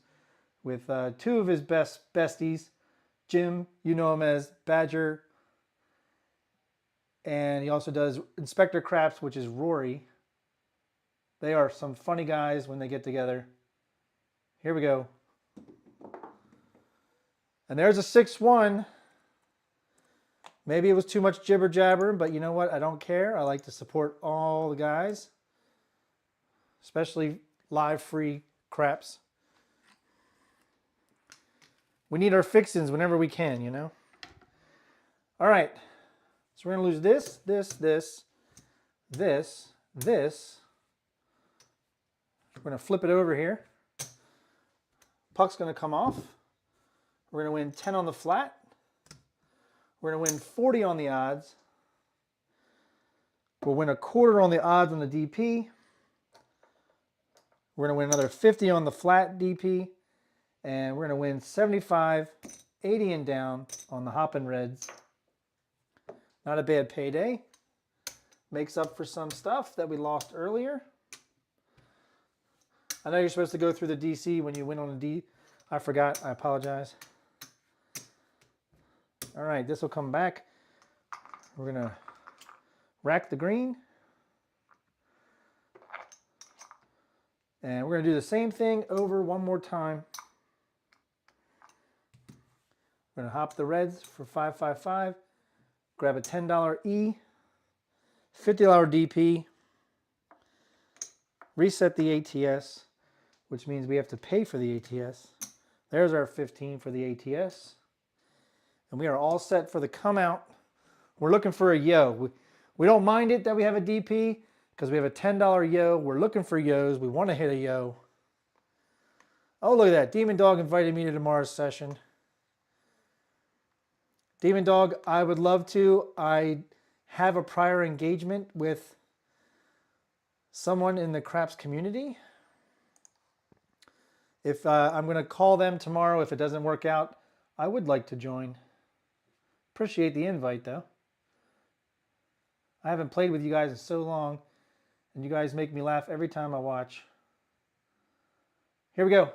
Speaker 1: with 2 of his besties. Jim, you know him as Badger. And he also does Inspector Craps, which is Rory. They are some funny guys when they get together. Here we go. And there's a 6-1. Maybe it was too much jibber jabber, but you know what? I don't care. I like to support all the guys, especially live free craps. We need our fixins whenever we can, you know? All right. So we're going to lose this, this. We're going to flip it over here. Puck's going to come off. We're going to win 10 on the flat. We're going to win 40 on the odds. We'll win a quarter on the odds on the DP. We're going to win another 50 on the flat DP. And we're going to win 75, 80 and down on the hoppin' reds. Not a bad payday. Makes up for some stuff that we lost earlier. I know you're supposed to go through the DC when you win on a D. I forgot. I apologize. All right, this will come back. We're going to rack the green. And we're going to do the same thing over one more time. We're going to hop the reds for 555. Grab a $10 E, $50 DP. Reset the ATS, which means we have to pay for the ATS. There's our 15 for the ATS. And we are all set for the come out. We're looking for a yo. We don't mind it that we have a DP because we have a $10 yo. We're looking for yos. We want to hit a yo. Oh, look at that. Demon Dog invited me to tomorrow's session. Demon Dog, I would love to. I have a prior engagement with someone in the craps community. If I'm going to call them tomorrow, if it doesn't work out, I would like to join. Appreciate the invite, though. I haven't played with you guys in so long, and you guys make me laugh every time I watch. Here we go.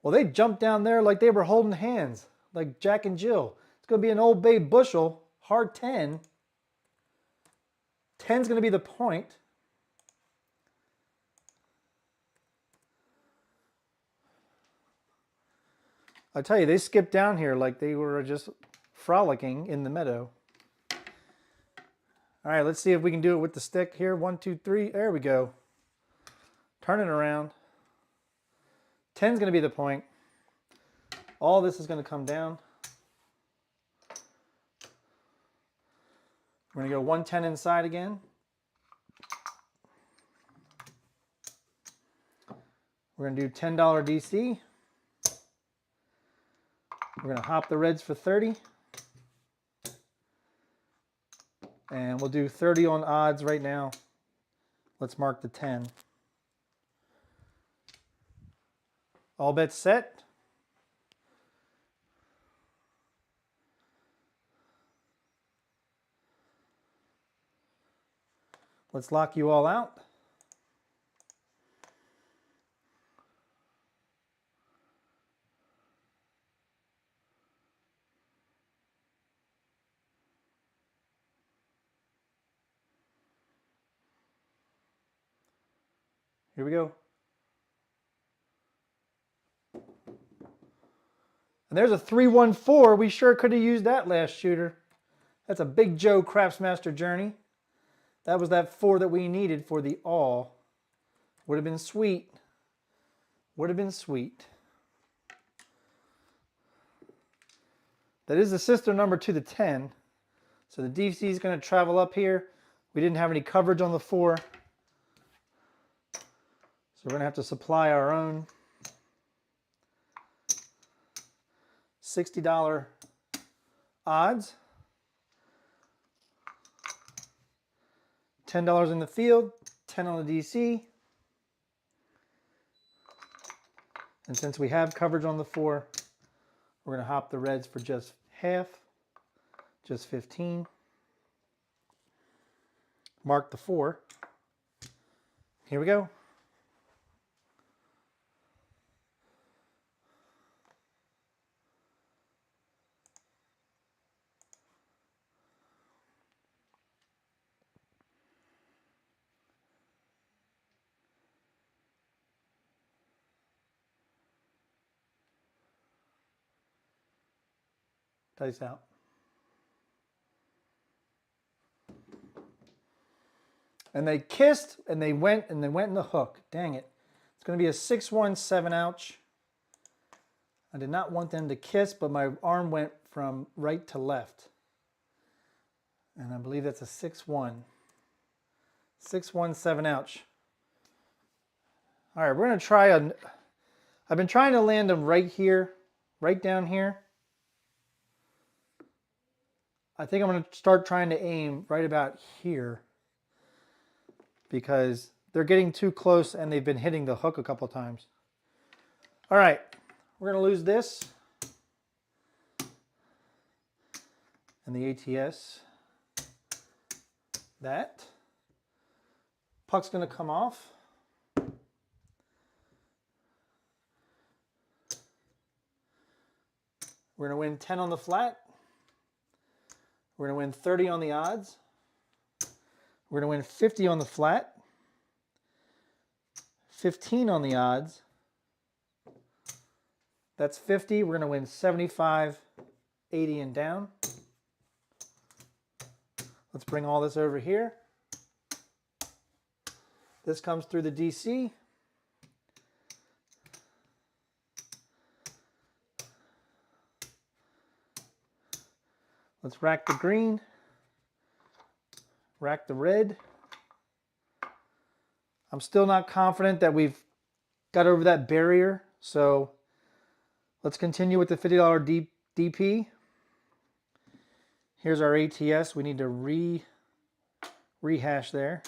Speaker 1: Well, they jumped down there like they were holding hands, like Jack and Jill. It's going to be an Old Bay bushel, hard 10. 10's going to be the point. I tell you, they skipped down here like they were just frolicking in the meadow. All right, let's see if we can do it with the stick here. 1, 2, 3. There we go. Turn it around. 10's going to be the point. All this is going to come down. We're going to go 110 inside again. We're going to do $10 DC. We're going to hop the reds for 30. And we'll do 30 on odds right now. Let's mark the 10. All bets set. Let's lock you all out. Here we go. And there's a 314. We sure could have used that last shooter. That's a Big Joe Craftsmaster journey. That was that 4 that we needed for the all. Would have been sweet. Would have been sweet. That is the sister number to the 10. So the DC is going to travel up here. We didn't have any coverage on the 4. So we're going to have to supply our own $60 odds. $10 in the field, 10 on the DC. And since we have coverage on the 4, we're going to hop the reds for just half, just 15. Mark the 4. Here we go. Dice out. And they kissed and they went in the hook. Dang it. It's going to be a 6-1, 7 ouch. I did not want them to kiss, but my arm went from right to left. And I believe that's a 6-1. 6-1, 7 ouch. All right, we're going to try I've been trying to land them right here, right down here. I think I'm going to start trying to aim right about here. because they're getting too close and they've been hitting the hook a couple times. All right, we're going to lose this and the ATS. That. Puck's going to come off. We're going to win 10 on the flat. We're going to win 30 on the odds. We're going to win 50 on the flat. 15 on the odds. That's 50. We're going to win 75, 80, and down. Let's bring all this over here. This comes through the DC. Let's rack the green, rack the red. I'm still not confident that we've got over that barrier, so let's continue with the $50 DP. Here's our ATS. We need to rehash there.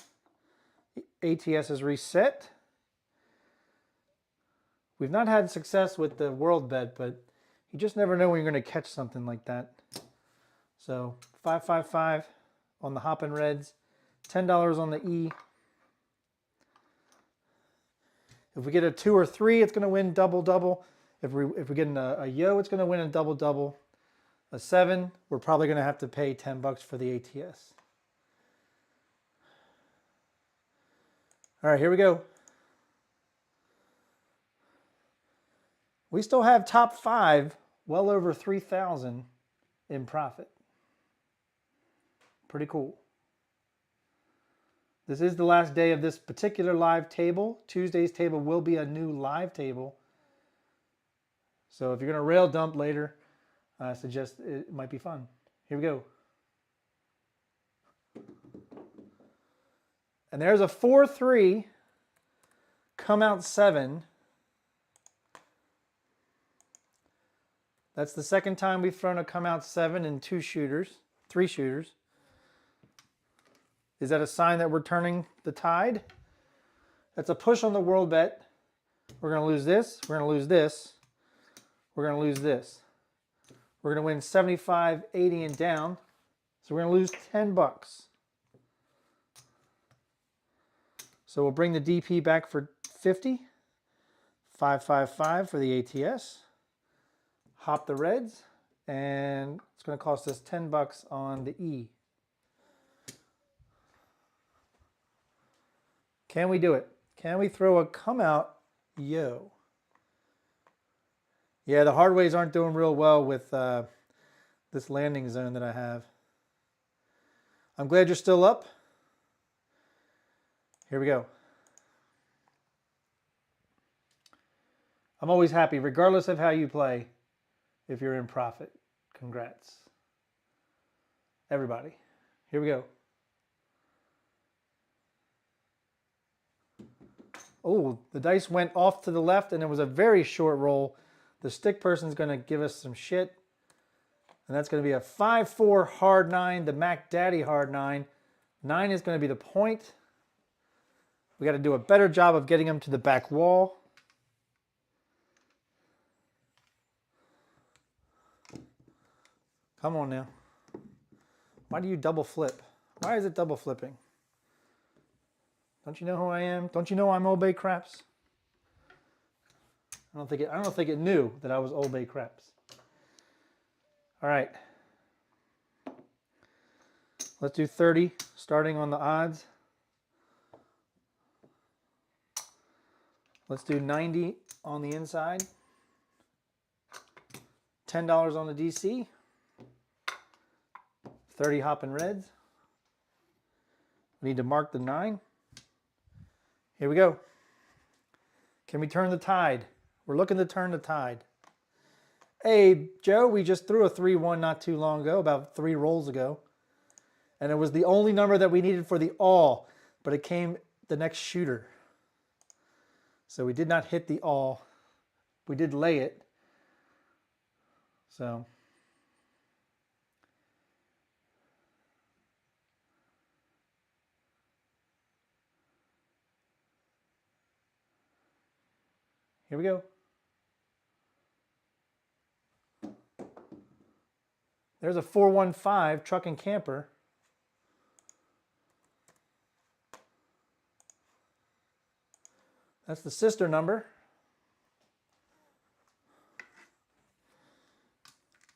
Speaker 1: ATS is reset. We've not had success with the world bet, but you just never know when you're going to catch something like that. So 555 on the Hoppin' Reds, $10 on the E. If we get a 2 or 3, it's going to win double-double. If we get a yo, it's going to win a double-double. A 7, we're probably going to have to pay $10 for the ATS. All right, here we go. We still have top 5, well over 3,000 in profit. Pretty cool. This is the last day of this particular live table. Tuesday's table will be a new live table. So if you're going to rail dump later, I suggest it might be fun. Here we go. And there's a 4-3, come out 7. That's the second time we've thrown a come out 7 in 3 shooters. Is that a sign that we're turning the tide? That's a push on the world bet. We're going to lose this. We're going to lose this. We're going to lose this. We're going to win 75, 80, and down. So we're going to lose $10. So we'll bring the DP back for 50. 555 for the ATS. Hop the reds. And it's going to cost us $10 on the E. Can we do it? Can we throw a come out yo? Yeah, the hard ways aren't doing real well with this landing zone that I have. I'm glad you're still up. Here we go. I'm always happy, regardless of how you play, if you're in profit. Congrats. Everybody. Here we go. Oh, the dice went off to the left and it was a very short roll. The stick person's going to give us some shit. And that's going to be a 5-4 hard 9, the Mac Daddy hard 9. 9 is going to be the point. We got to do a better job of getting them to the back wall. Come on now. Why do you double flip? Why is it double flipping? Don't you know who I am? Don't you know I'm OldBayCraps? I don't think it knew that I was OldBayCraps. All right. Let's do 30, starting on the odds. Let's do 90 on the inside. $10 on the DC. 30 hopping reds. We need to mark the 9. Here we go. Can we turn the tide? We're looking to turn the tide. Hey, Joe, we just threw a 3-1 not too long ago, about 3 rolls ago. And it was the only number that we needed for the all, but it came the next shooter. So we did not hit the all. We did lay it. So Here we go. There's a 415 truck and camper. That's the sister number.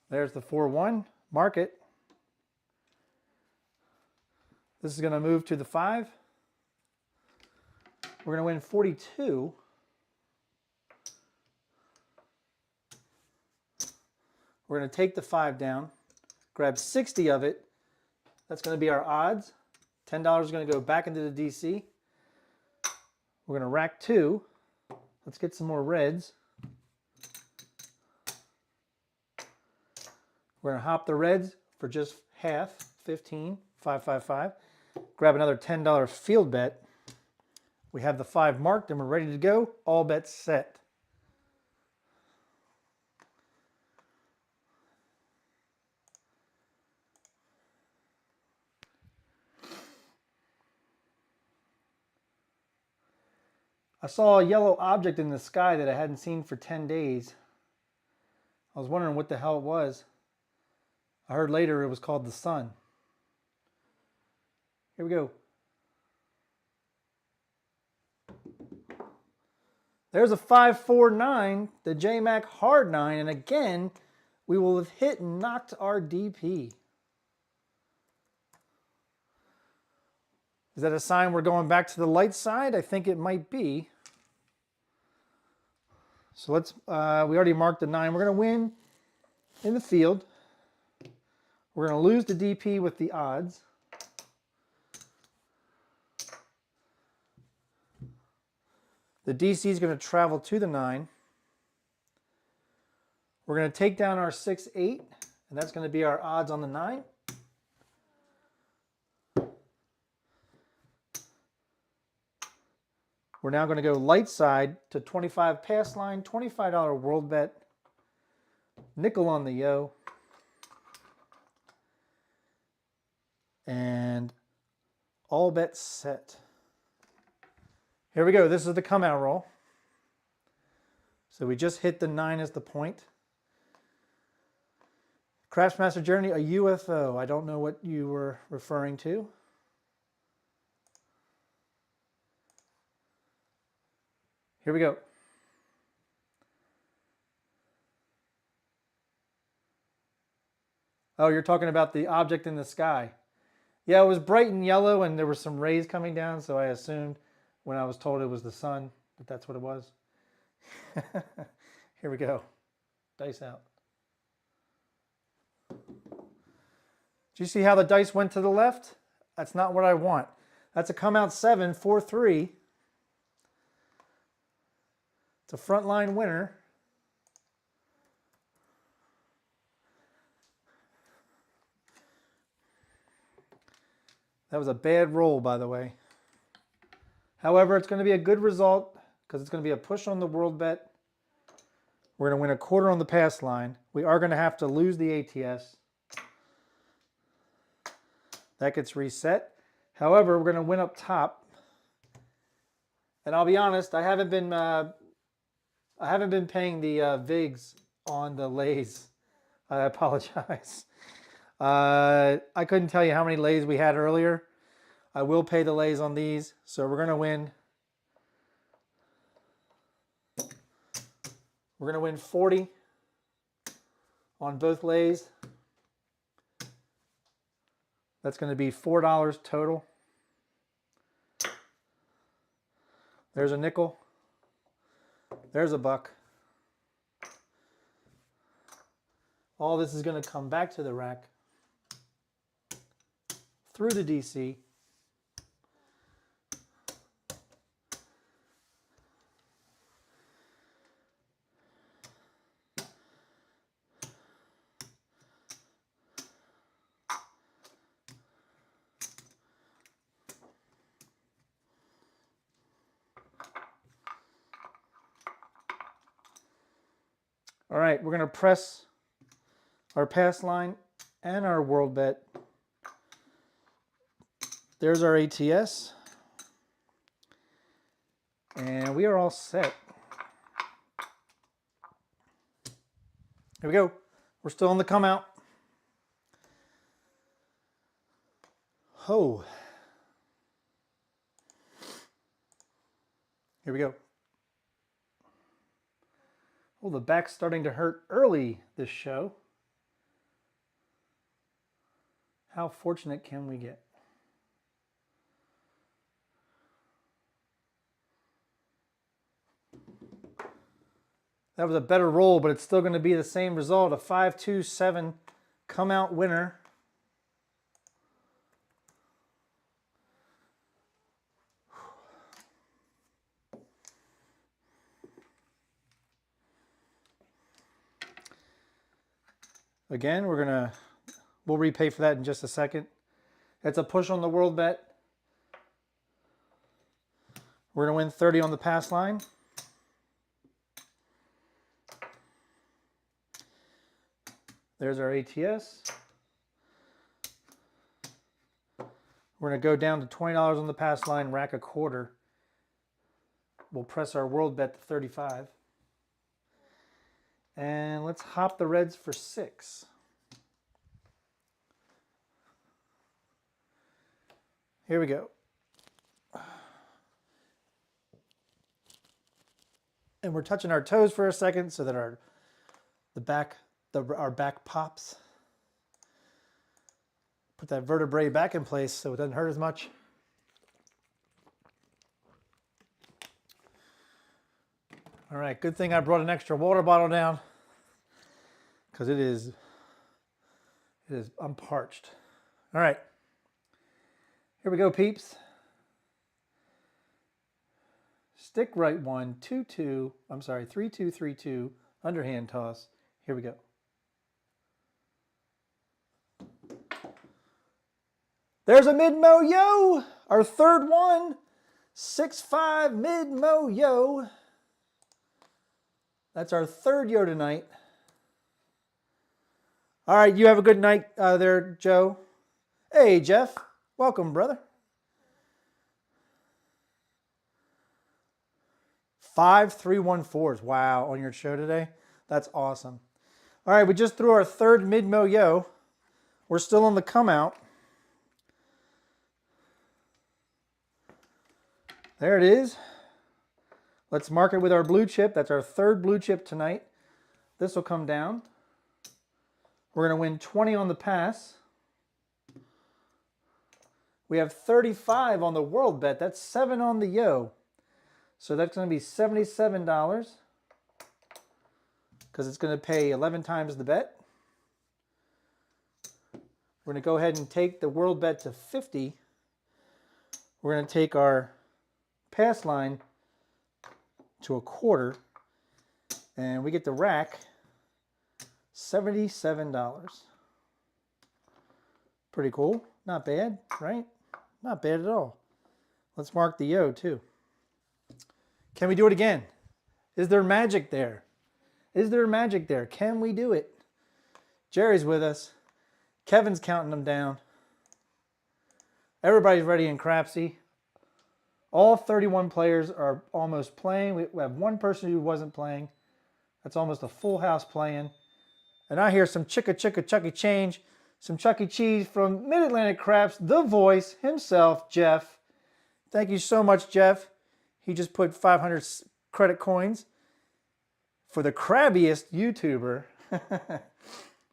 Speaker 1: There's the 4-1, mark it. This is going to move to the 5. We're going to win 42. We're going to take the 5 down, grab 60 of it. That's going to be our odds. $10 is going to go back into the DC. We're going to rack 2. Let's get some more reds. We're going to hop the reds for just half, 15, 555. Grab another $10 field bet. We have the 5 marked and we're ready to go. All bets set. I saw a yellow object in the sky that I hadn't seen for 10 days. I was wondering what the hell it was. I heard later it was called the sun. Here we go. There's a 549, the JMac hard 9, and again, we will have hit and knocked our DP. Is that a sign we're going back to the light side? I think it might be. So let's, we already marked the 9. We're going to win in the field. We're going to lose the DP with the odds. The DC is going to travel to the 9. We're going to take down our 6-8, and that's going to be our odds on the 9. We're now going to go light side to 25 pass line, $25 world bet, nickel on the yo, and all bets set. Here we go. This is the come out roll. So we just hit the 9 as the point. Craftsmaster Journey, a UFO. I don't know what you were referring to. Here we go. Oh, you're talking about the object in the sky. Yeah, it was bright and yellow and there were some rays coming down, so I assumed when I was told it was the sun that that's what it was. Here we go. Dice out. Do you see how the dice went to the left? That's not what I want. That's a come out 7, 4-3. It's a frontline winner. That was a bad roll, by the way. However, it's going to be a good result because it's going to be a push on the world bet. We're going to win a quarter on the pass line. We are going to have to lose the ATS. That gets reset. However, we're going to win up top. And I'll be honest, I haven't been paying the VIGs on the lays. I apologize. I couldn't tell you how many lays we had earlier. I will pay the lays on these, so we're going to win. We're going to win 40 on both lays. That's going to be $4 total. There's a nickel. There's a buck. All this is going to come back to the rack through the DC. All right, we're going to press our pass line and our world bet. There's our ATS. And we are all set. Here we go. We're still on the come out. Oh. Here we go. Oh, the back's starting to hurt early this show. How fortunate can we get? That was a better roll, but it's still going to be the same result. A 5-2-7 come out winner. Again, we'll repay for that in just a second. It's a push on the world bet. We're going to win 30 on the pass line. There's our ATS. We're going to go down to $20 on the pass line, rack a quarter. We'll press our world bet to 35. And let's hop the reds for 6. Here we go. And we're touching our toes for a second so that our back pops. Put that vertebrae back in place so it doesn't hurt as much. All right, good thing I brought an extra water bottle down because I'm parched. All right, here we go, peeps. Stick right 1, 2-2, 3-2, 3-2, underhand toss. Here we go. There's a mid-mo yo, our third one. 6-5 mid-mo yo. That's our third yo tonight. All right, you have a good night there, Joe. Hey, Jeff. Welcome, brother. 5 3-1-4s. Wow, on your show today. That's awesome. All right, we just threw our third mid-mo yo. We're still on the come out. There it is. Let's mark it with our blue chip. That's our third blue chip tonight. This will come down. We're going to win 20 on the pass. We have 35 on the world bet. That's 7 on the yo. So that's going to be $77 because it's going to pay 11 times the bet. We're going to go ahead and take the world bet to 50. We're going to take our pass line to a quarter, and we get the rack $77. Pretty cool. Not bad, right? Not bad at all. Let's mark the yo too. Can we do it again? Is there magic there? Is there magic there? Can we do it? Jerry's with us. Kevin's counting them down. Everybody's ready in Crapsee. All 31 players are almost playing. We have one person who wasn't playing. That's almost a full house playing. And I hear some Chuck E. Change, some Chuck E. Cheese from Mid-Atlantic Craps, the voice himself, Jeff. Thank you so much, Jeff. He just put 500 credit coins for the crabbiest YouTuber.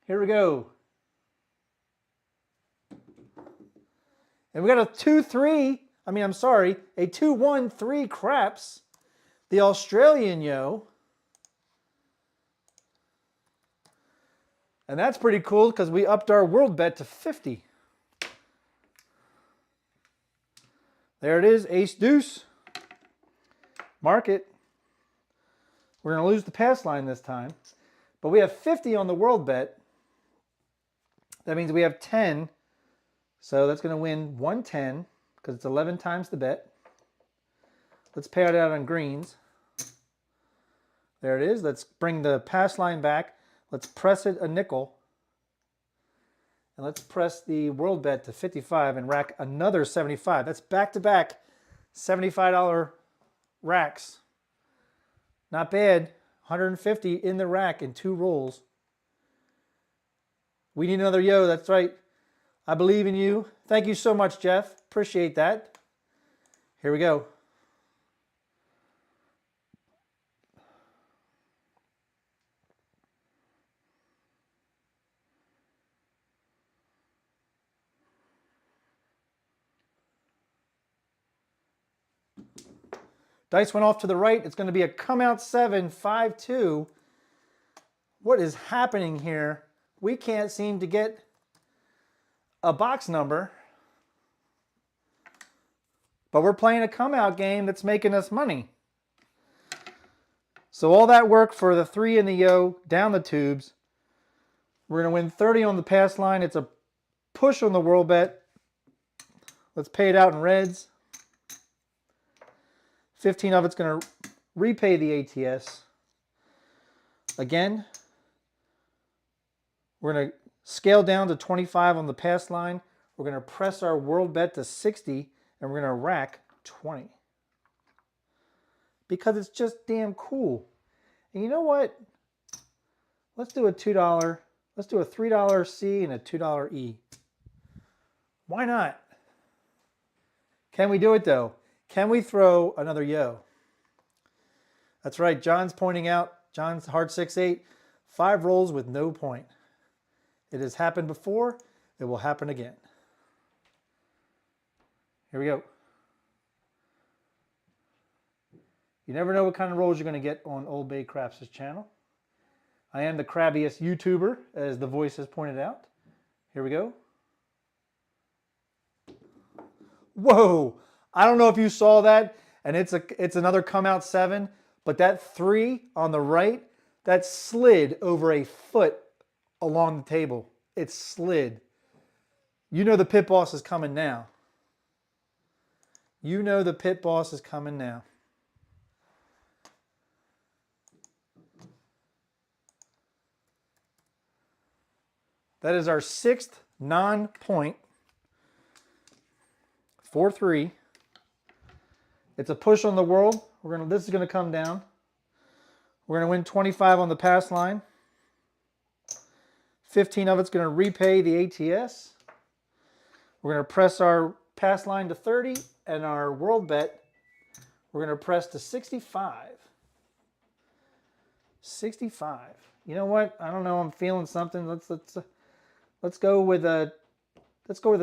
Speaker 1: Here we go. And we got a 2-1-3 craps. The Australian yo. And that's pretty cool because we upped our world bet to 50. There it is, ace deuce. Mark it. We're going to lose the pass line this time. But we have 50 on the world bet. That means we have 10. So that's going to win 110 because it's 11 times the bet. Let's pay it out on greens. There it is. Let's bring the pass line back. Let's press it a nickel. And let's press the world bet to 55 and rack another 75. That's back-to-back $75 racks. Not bad. 150 in the rack in 2 rolls. We need another yo. That's right. I believe in you. Thank you so much, Jeff. Appreciate that. Here we go. Dice went off to the right. It's going to be a come out 7, 5, 2. What is happening here? We can't seem to get a box number. But we're playing a come out game that's making us money. So all that work for the 3 and the yo down the tubes. We're going to win 30 on the pass line. It's a push on the world bet. Let's pay it out in reds. 15 of it's going to repay the ATS. Again, we're going to scale down to 25 on the pass line. We're going to press our world bet to 60, and we're going to rack 20. Because it's just damn cool. And you know what? Let's do a $2. Let's do a $3 C and a $2 E. Why not? Can we do it though? Can we throw another yo? That's right. John's pointing out. John's hard 6-8. 5 rolls with no point. It has happened before. It will happen again. Here we go. You never know what kind of rolls you're going to get on OldBayCraps' channel. I am the crabbiest YouTuber, as the voice has pointed out. Here we go. Whoa! I don't know if you saw that, and it's another come out 7, but that 3 on the right, that slid over a foot along the table. It slid. You know the pit boss is coming now. You know the pit boss is coming now. That is our 6th non-point. 4-3. It's a push on the world. This is going to come down. We're going to win 25 on the pass line. 15 of it's going to repay the ATS. We're going to press our pass line to 30, and our world bet, we're going to press to 65. 65. You know what? I don't know. I'm feeling something. Let's go with a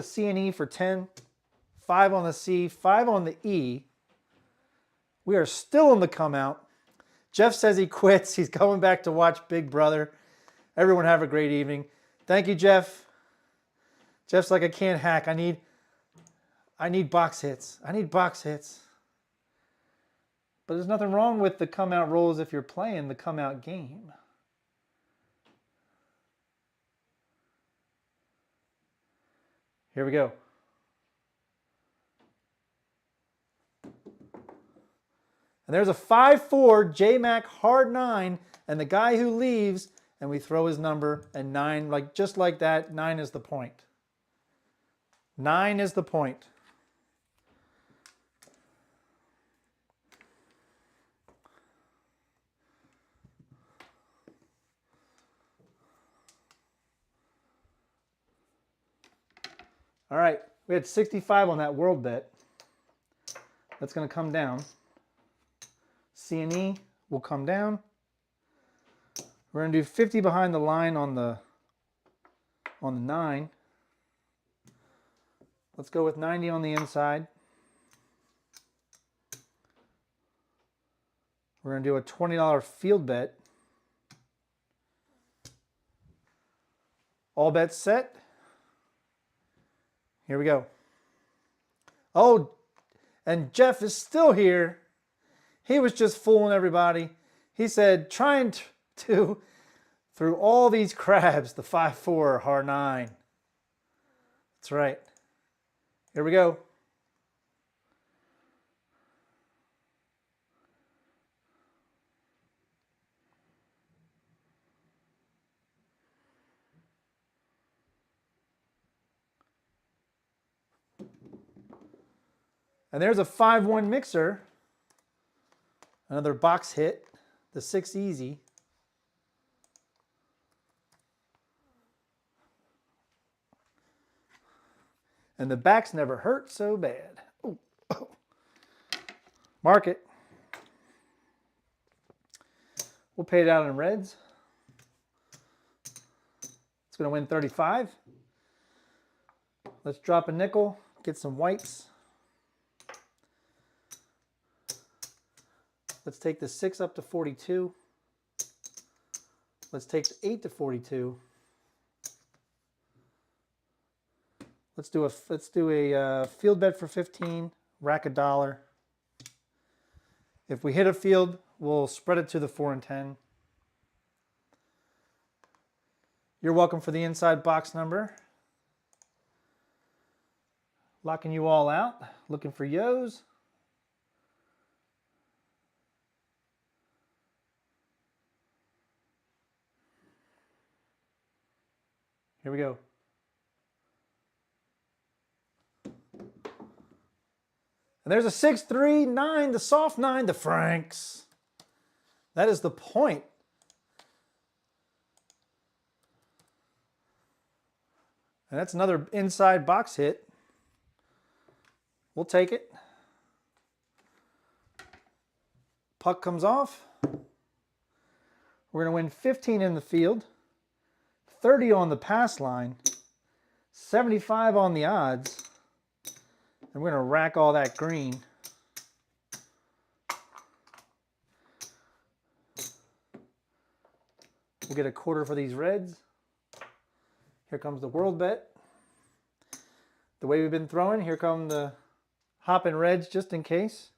Speaker 1: C and E for 10. 5 on the C, 5 on the E. We are still in the come out. Jeff says he quits. He's going back to watch Big Brother. Everyone have a great evening. Thank you, Jeff. Jeff's like, I can't hack. I need box hits. I need box hits. But there's nothing wrong with the come out rolls if you're playing the come out game. Here we go. And there's a 5-4 J-Mac hard 9, and the guy who leaves, and we throw his number, and 9, just like that, 9 is the point. 9 is the point. All right, we had 65 on that world bet. That's going to come down. C and E will come down. We're going to do 50 behind the line on the 9. Let's go with 90 on the inside. We're going to do a $20 field bet. All bets set. Here we go. Oh, and Jeff is still here. He was just fooling everybody. He said, trying to through all these crabs, the 5-4 hard 9. That's right. Here we go. And there's a 5-1 mixer. Another box hit. The 6 easy. And the backs never hurt so bad. Ooh. Mark it. We'll pay it out in reds. It's going to win 35. Let's drop a nickel, get some whites. Let's take the 6 up to 42. Let's take the 8 to 42. Let's do a field bet for 15, rack $1. If we hit a field, we'll spread it to the 4 and 10. You're welcome for the inside box number. Locking you all out, looking for yos. Here we go. And there's a 6, 3, 9, the soft 9, the Franks. That is the point. And that's another inside box hit. We'll take it. Puck comes off. We're going to win 15 in the field, 30 on the pass line, 75 on the odds. And we're going to rack all that green. We'll get a quarter for these reds. Here comes the world bet. The way we've been throwing, here come the hopping reds just in case.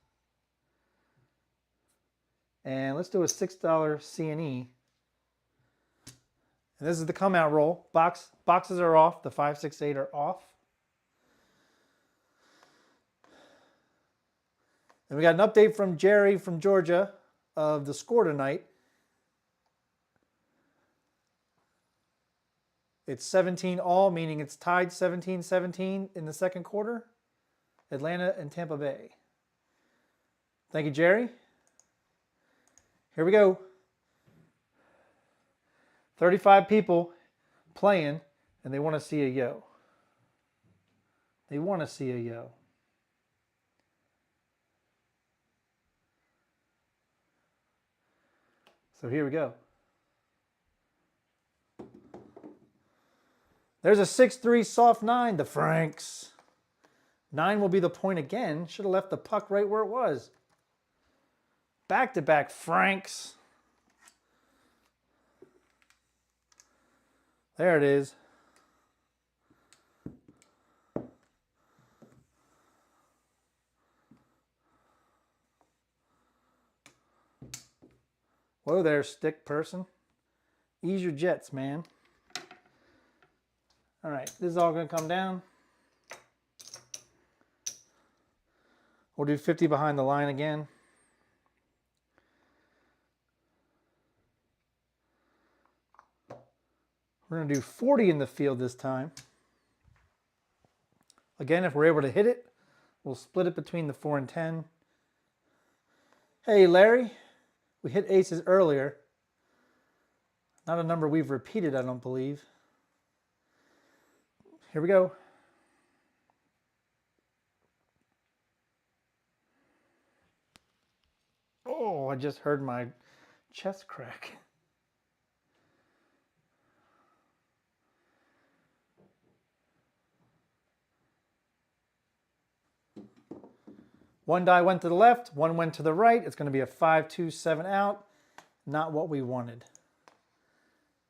Speaker 1: And let's do a $6 C&E. And this is the come out roll. Boxes are off. The 5, 6, 8 are off. And we got an update from Jerry from Georgia of the score tonight. It's 17-all, meaning it's tied 17-17 in the second quarter. Atlanta and Tampa Bay. Thank you, Jerry. Here we go. 35 people playing, and they want to see a yo. They want to see a yo. So here we go. There's a 6-3 soft 9, the Franks. 9 will be the point again. Should have left the puck right where it was. Back-to-back Franks. There it is. Whoa there, stick person. Ease your jets, man. All right, this is all going to come down. We'll do 50 behind the line again. We're going to do 40 in the field this time. Again, if we're able to hit it, we'll split it between the 4 and 10. Hey, Larry. We hit aces earlier. Not a number we've repeated, I don't believe. Here we go. Oh, I just heard my chest crack. One die went to the left, one went to the right. It's going to be a 5, 2, 7 out. Not what we wanted.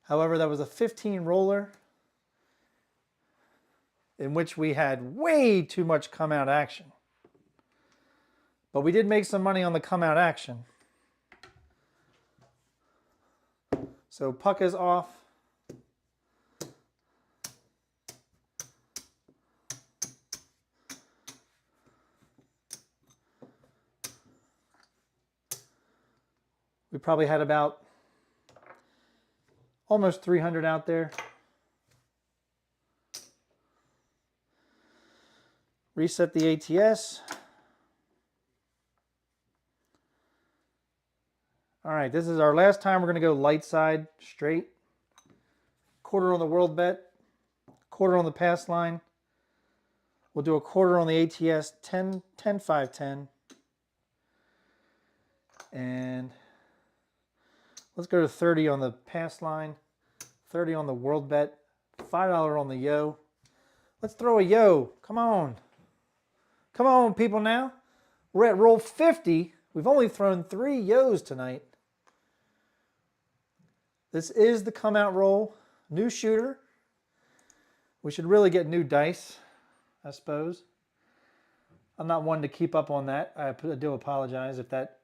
Speaker 1: However, that was a 15 roller in which we had way too much come out action. But we did make some money on the come out action. So puck is off. We probably had about almost 300 out there. Reset the ATS. All right, this is our last time. We're going to go light side straight. Quarter on the world bet. Quarter on the pass line. We'll do a quarter on the ATS, 10, 10, 5, 10. And let's go to 30 on the pass line, 30 on the world bet, $5 on the yo. Let's throw a yo. Come on. Come on, people now. We're at roll 50. We've only thrown 3 yos tonight. This is the come out roll. New shooter. We should really get new dice, I suppose. I'm not one to keep up on that. I do apologize if that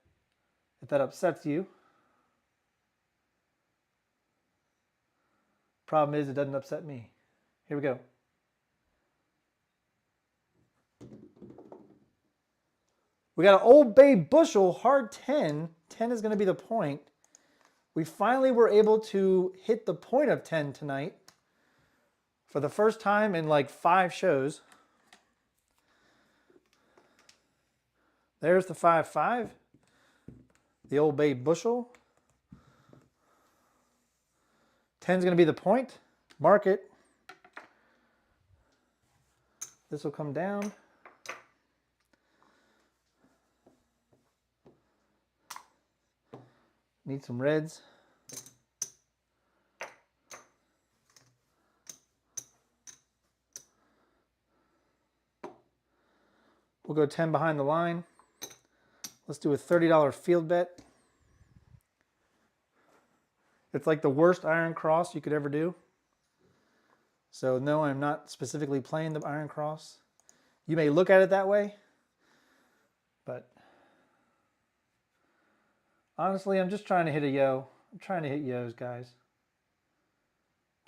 Speaker 1: upsets you. Problem is, it doesn't upset me. Here we go. We got an Old Bay bushel, hard 10. 10 is going to be the point. We finally were able to hit the point of 10 tonight for the first time in like 5 shows. There's the 5-5, the Old Bay bushel. 10 is going to be the point. Mark it. This will come down. Need some reds. We'll go 10 behind the line. Let's do a $30 field bet. It's like the worst iron cross you could ever do. So no, I'm not specifically playing the iron cross. You may look at it that way, but honestly, I'm just trying to hit a yo. I'm trying to hit yos, guys.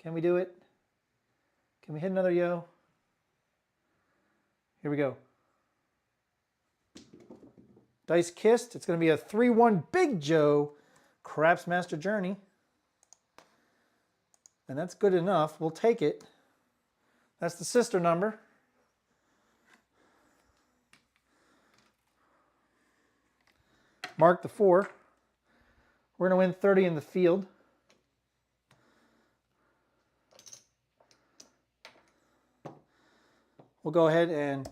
Speaker 1: Can we do it? Can we hit another yo? Here we go. Dice kissed. It's going to be a 3-1 Big Joe Craps Master Journey. And that's good enough. We'll take it. That's the sister number. Mark the 4. We're going to win 30 in the field. We'll go ahead and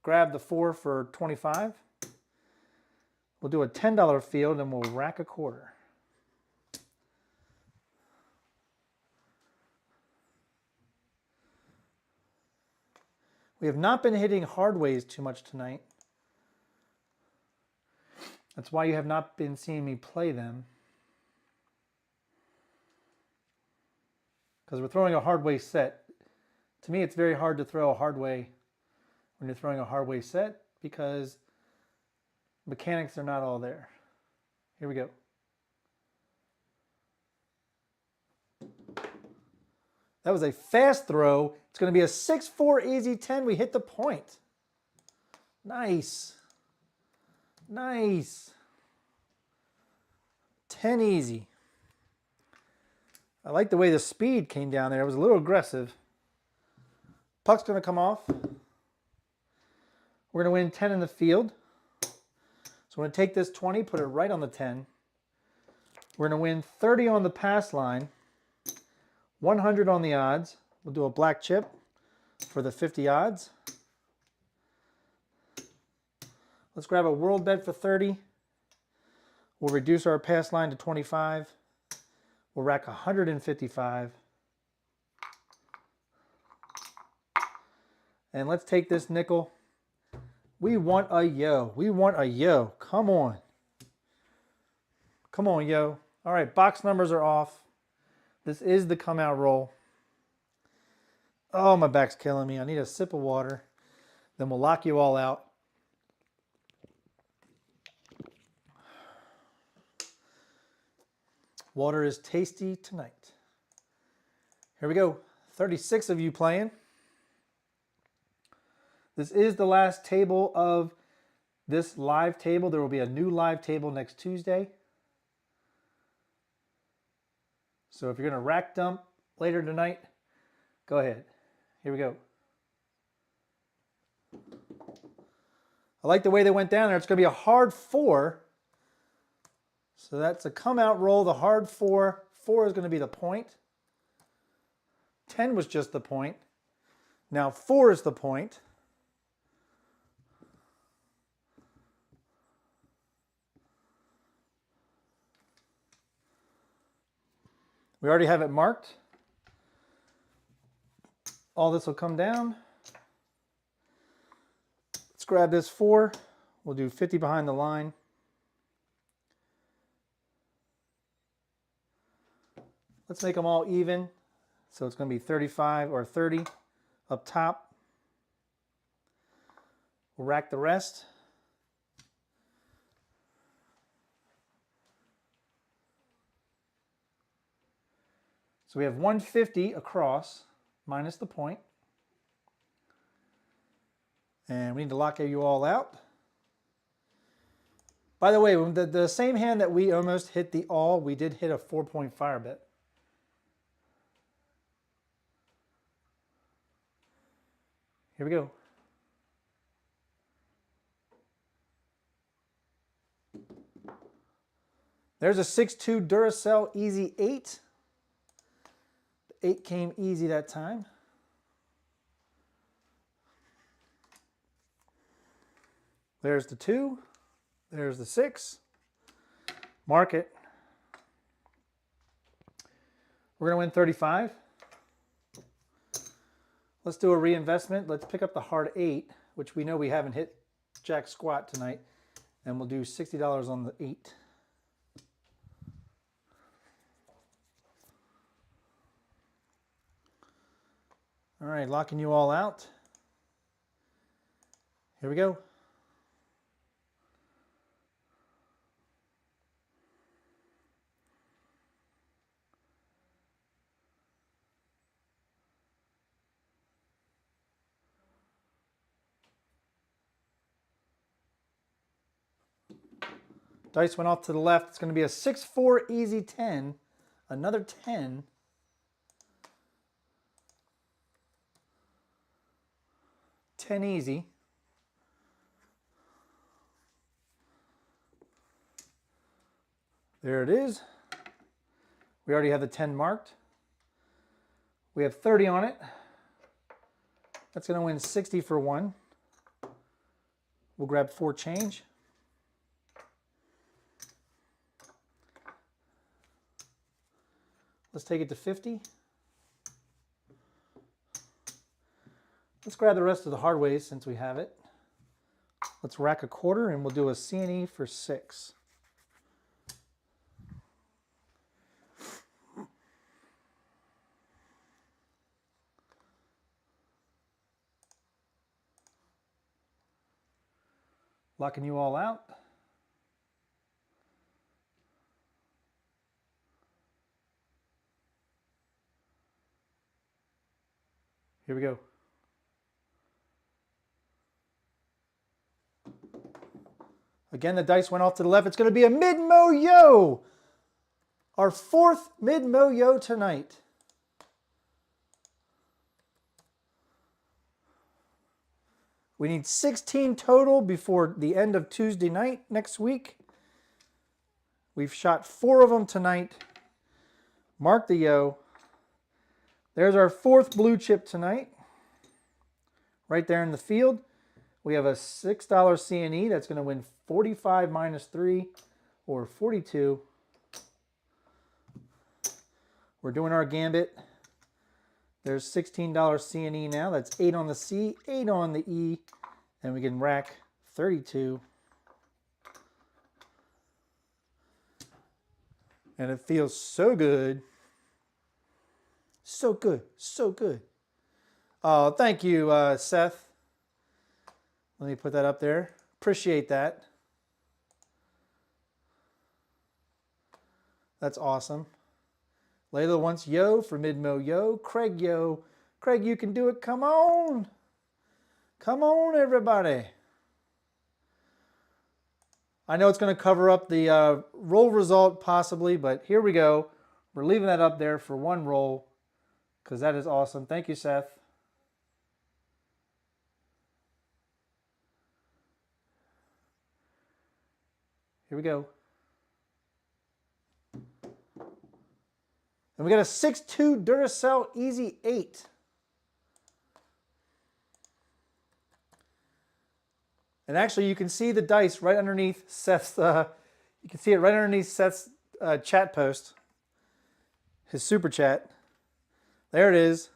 Speaker 1: grab the 4 for 25. We'll do a $10 field and we'll rack a quarter. We have not been hitting hard ways too much tonight. That's why you have not been seeing me play them. Because we're throwing a hard way set. To me, it's very hard to throw a hard way when you're throwing a hard way set because mechanics are not all there. Here we go. That was a fast throw. It's going to be a 6-4 easy 10. We hit the point. Nice. Nice. 10 easy. I like the way the speed came down there. It was a little aggressive. Puck's going to come off. We're going to win 10 in the field. So we're going to take this 20, put it right on the 10. We're going to win 30 on the pass line, 100 on the odds. We'll do a black chip for the 50 odds. Let's grab a world bet for 30. We'll reduce our pass line to 25. We'll rack 155. And let's take this nickel. We want a yo. We want a yo. Come on. Come on, yo. All right, box numbers are off. This is the come out roll. Oh, my back's killing me. I need a sip of water. Then we'll lock you all out. Water is tasty tonight. Here we go. 36 of you playing. This is the last table of this live table. There will be a new live table next Tuesday. So if you're going to rack dump later tonight, go ahead. Here we go. I like the way they went down there. It's going to be a hard 4. So that's a come out roll, the hard 4. 4 is going to be the point. 10 was just the point. Now 4 is the point. We already have it marked. All this will come down. Let's grab this 4. We'll do 50 behind the line. Let's make them all even. So it's going to be 35 or 30 up top. We'll rack the rest. So we have 150 across minus the point. And we need to lock you all out. By the way, the same hand that we almost hit the all, we did hit a 4-point fire bet. Here we go. There's a 6-2 Duracell Easy 8. The 8 came easy that time. There's the 2. There's the 6. Mark it. We're going to win 35. Let's do a reinvestment. Let's pick up the hard 8, which we know we haven't hit jack squat tonight. And we'll do $60 on the 8. All right, locking you all out. Here we go. Dice went off to the left. It's going to be a 6-4 easy 10. Another 10. $10 easy. There it is. We already have the 10 marked. We have 30 on it. That's going to win 60 for 1. We'll grab 4 change. Let's take it to 50. Let's grab the rest of the hard ways since we have it. Let's rack a quarter and we'll do a C&E for 6. Locking you all out. Here we go. Again, the dice went off to the left. It's going to be a mid-mo-yo. Our 4th mid-mo-yo tonight. We need 16 total before the end of Tuesday night next week. We've shot 4 of them tonight. Mark the yo. There's our 4th blue chip tonight. Right there in the field. We have a $6 C&E that's going to win 45 minus 3 or 42. We're doing our gambit. There's $16 C&E now. That's 8 on the C, 8 on the E, and we can rack 32. And it feels so good. So good, so good. Oh, thank you, Seth. Let me put that up there. Appreciate that. That's awesome. Layla wants yo for mid-mo yo. Craig yo. Craig, you can do it. Come on. Come on, everybody. I know it's going to cover up the roll result possibly, but here we go. We're leaving that up there for 1 roll because that is awesome. Thank you, Seth. Here we go. And we got a 6-2 Duracell Easy 8. And actually, you can see the dice right underneath Seth's. You can see it right underneath Seth's chat post. His super chat. There it is.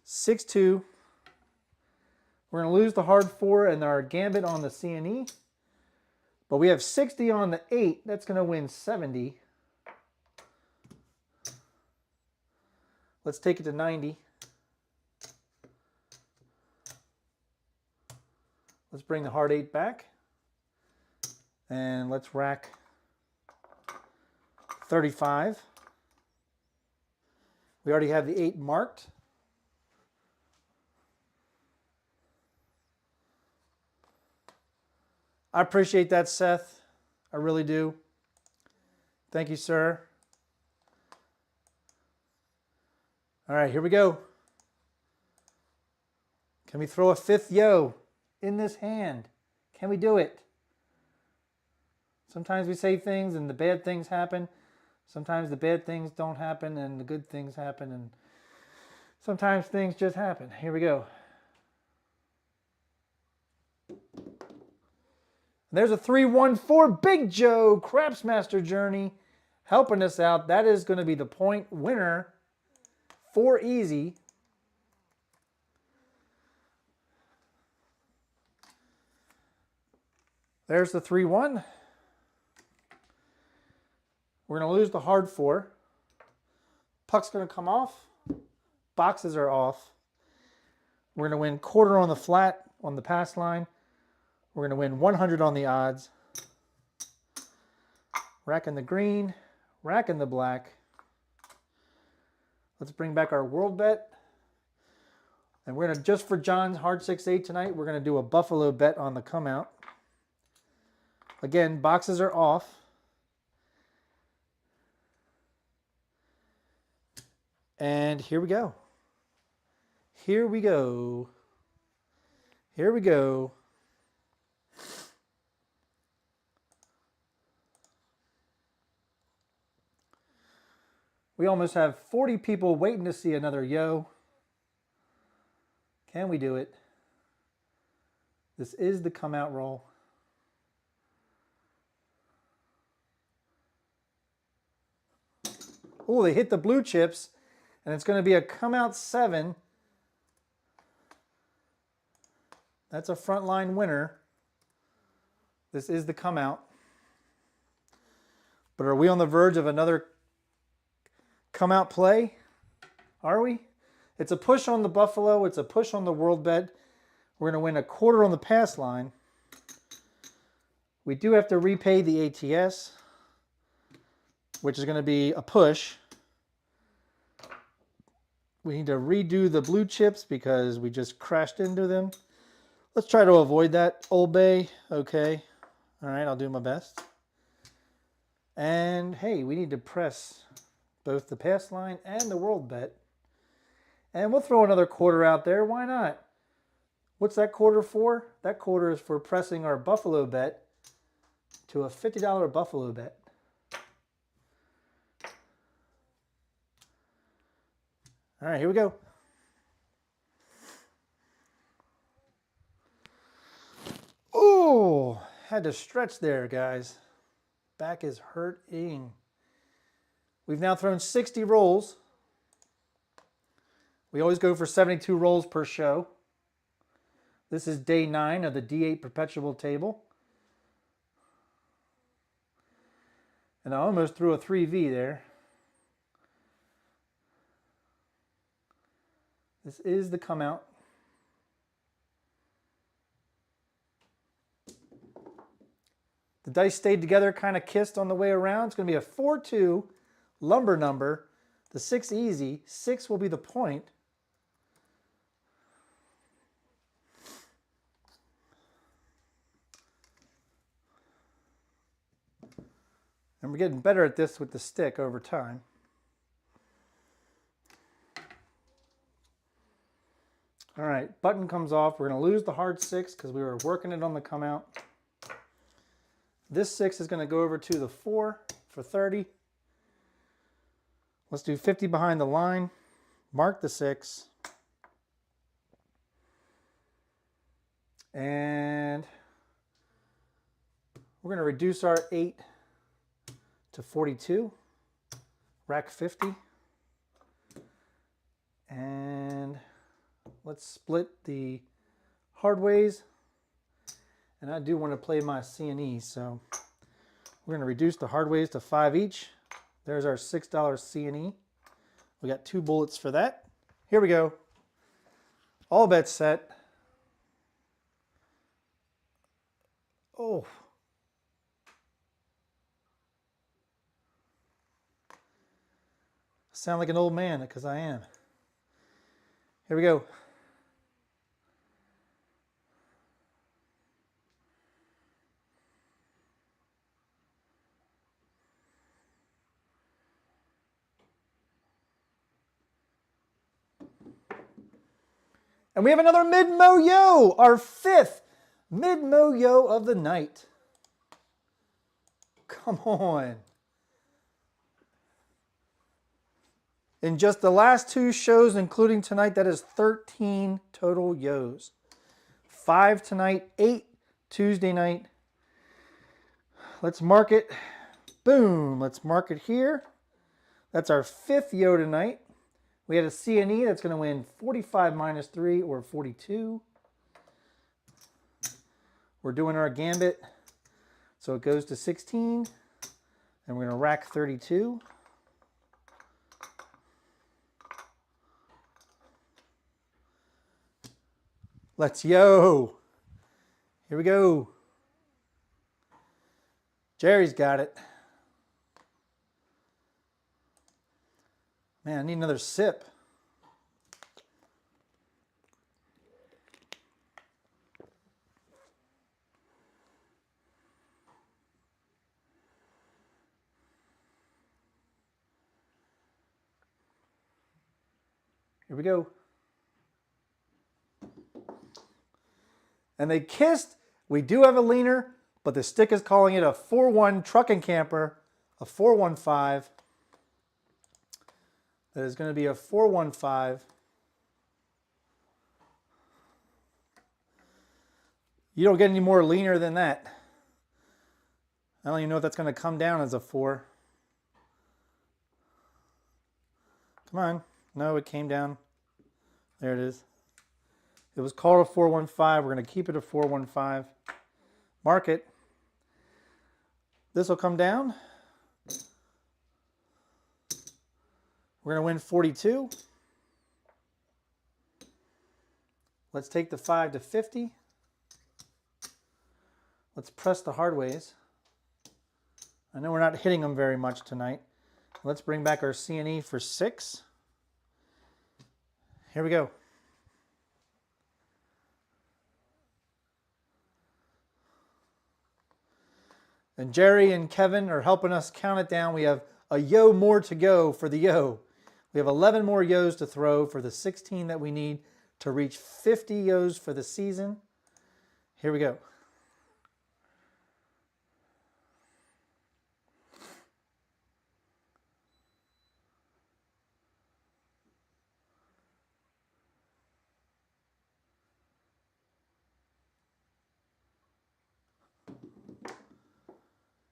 Speaker 1: 6-2. We're going to lose the hard 4 and our gambit on the C&E. But we have 60 on the 8. That's going to win 70. Let's take it to 90. Let's bring the hard 8 back. And let's rack 35. We already have the 8 marked. I appreciate that, Seth. I really do. Thank you, sir. All right, here we go. Can we throw a 5th yo in this hand? Can we do it? Sometimes we say things and the bad things happen. Sometimes the bad things don't happen and the good things happen. And sometimes things just happen. Here we go. There's a 3-1-4 Big Joe Craps Master Journey helping us out. That is going to be the point winner. 4 easy. There's the 3-1. We're going to lose the hard 4. Puck's going to come off. Boxes are off. We're going to win quarter on the flat on the pass line. We're going to win 100 on the odds. Racking the green, racking the black. Let's bring back our world bet. And we're going to, just for John's hard 6-8 tonight, we're going to do a buffalo bet on the come out. Again, boxes are off. And here we go. Here we go. Here we go. We almost have 40 people waiting to see another yo. Can we do it? This is the come out roll. Oh, they hit the blue chips, and it's going to be a come out 7. That's a frontline winner. This is the come out. But are we on the verge of another come out play? Are we? It's a push on the buffalo. It's a push on the world bet. We're going to win a quarter on the pass line. We do have to repay the ATS, which is going to be a push. We need to redo the blue chips because we just crashed into them. Let's try to avoid that, Old Bay. Okay. All right, I'll do my best. And hey, we need to press both the pass line and the world bet. And we'll throw another quarter out there. Why not? What's that quarter for? That quarter is for pressing our buffalo bet to a $50 buffalo bet. All right, here we go. Oh, had to stretch there, guys. Back is hurting. We've now thrown 60 rolls. We always go for 72 rolls per show. This is day 9 of the D8 Perpetual table. And I almost threw a 3V there. This is the come out. The dice stayed together, kind of kissed on the way around. It's going to be a 4-2 lumber number. The 6 easy. 6 will be the point. And we're getting better at this with the stick over time. All right, button comes off. We're going to lose the hard 6 because we were working it on the come out. This 6 is going to go over to the 4 for 30. Let's do 50 behind the line. Mark the 6. And We're going to reduce our 8 to 42, rack 50, and let's split the hard ways. And I do want to play my C&E, so we're going to reduce the hard ways to 5 each. There's our $6 C&E. We got 2 bullets for that. Here we go. All bets set. Oh. Sound like an old man, because I am. Here we go. And we have another mid-mo-yo, our 5th mid-mo-yo of the night. Come on. In just the last 2 shows, including tonight, that is 13 total yos. 5 tonight, 8 Tuesday night. Let's mark it. Boom. Let's mark it here. That's our 5th yo tonight. We had a C&E that's going to win 45 minus 3 or 42. We're doing our gambit. So it goes to 16. And we're going to rack 32. Let's yo. Here we go. Jerry's got it. Man, I need another sip. Here we go. And they kissed. We do have a leaner, but the stick is calling it a 4-1 truck and camper, a 415. That is going to be a 415. You don't get any more leaner than that. I don't even know if that's going to come down as a 4. Come on. No, it came down. There it is. It was called a 415. We're going to keep it a 415. Mark it. This will come down. We're going to win 42. Let's take the 5 to 50. Let's press the hard ways. I know we're not hitting them very much tonight. Let's bring back our C&E for 6. Here we go. And Jerry and Kevin are helping us count it down. We have a yo more to go for the yo. We have 11 more yos to throw for the 16 that we need to reach 50 yos for the season. Here we go.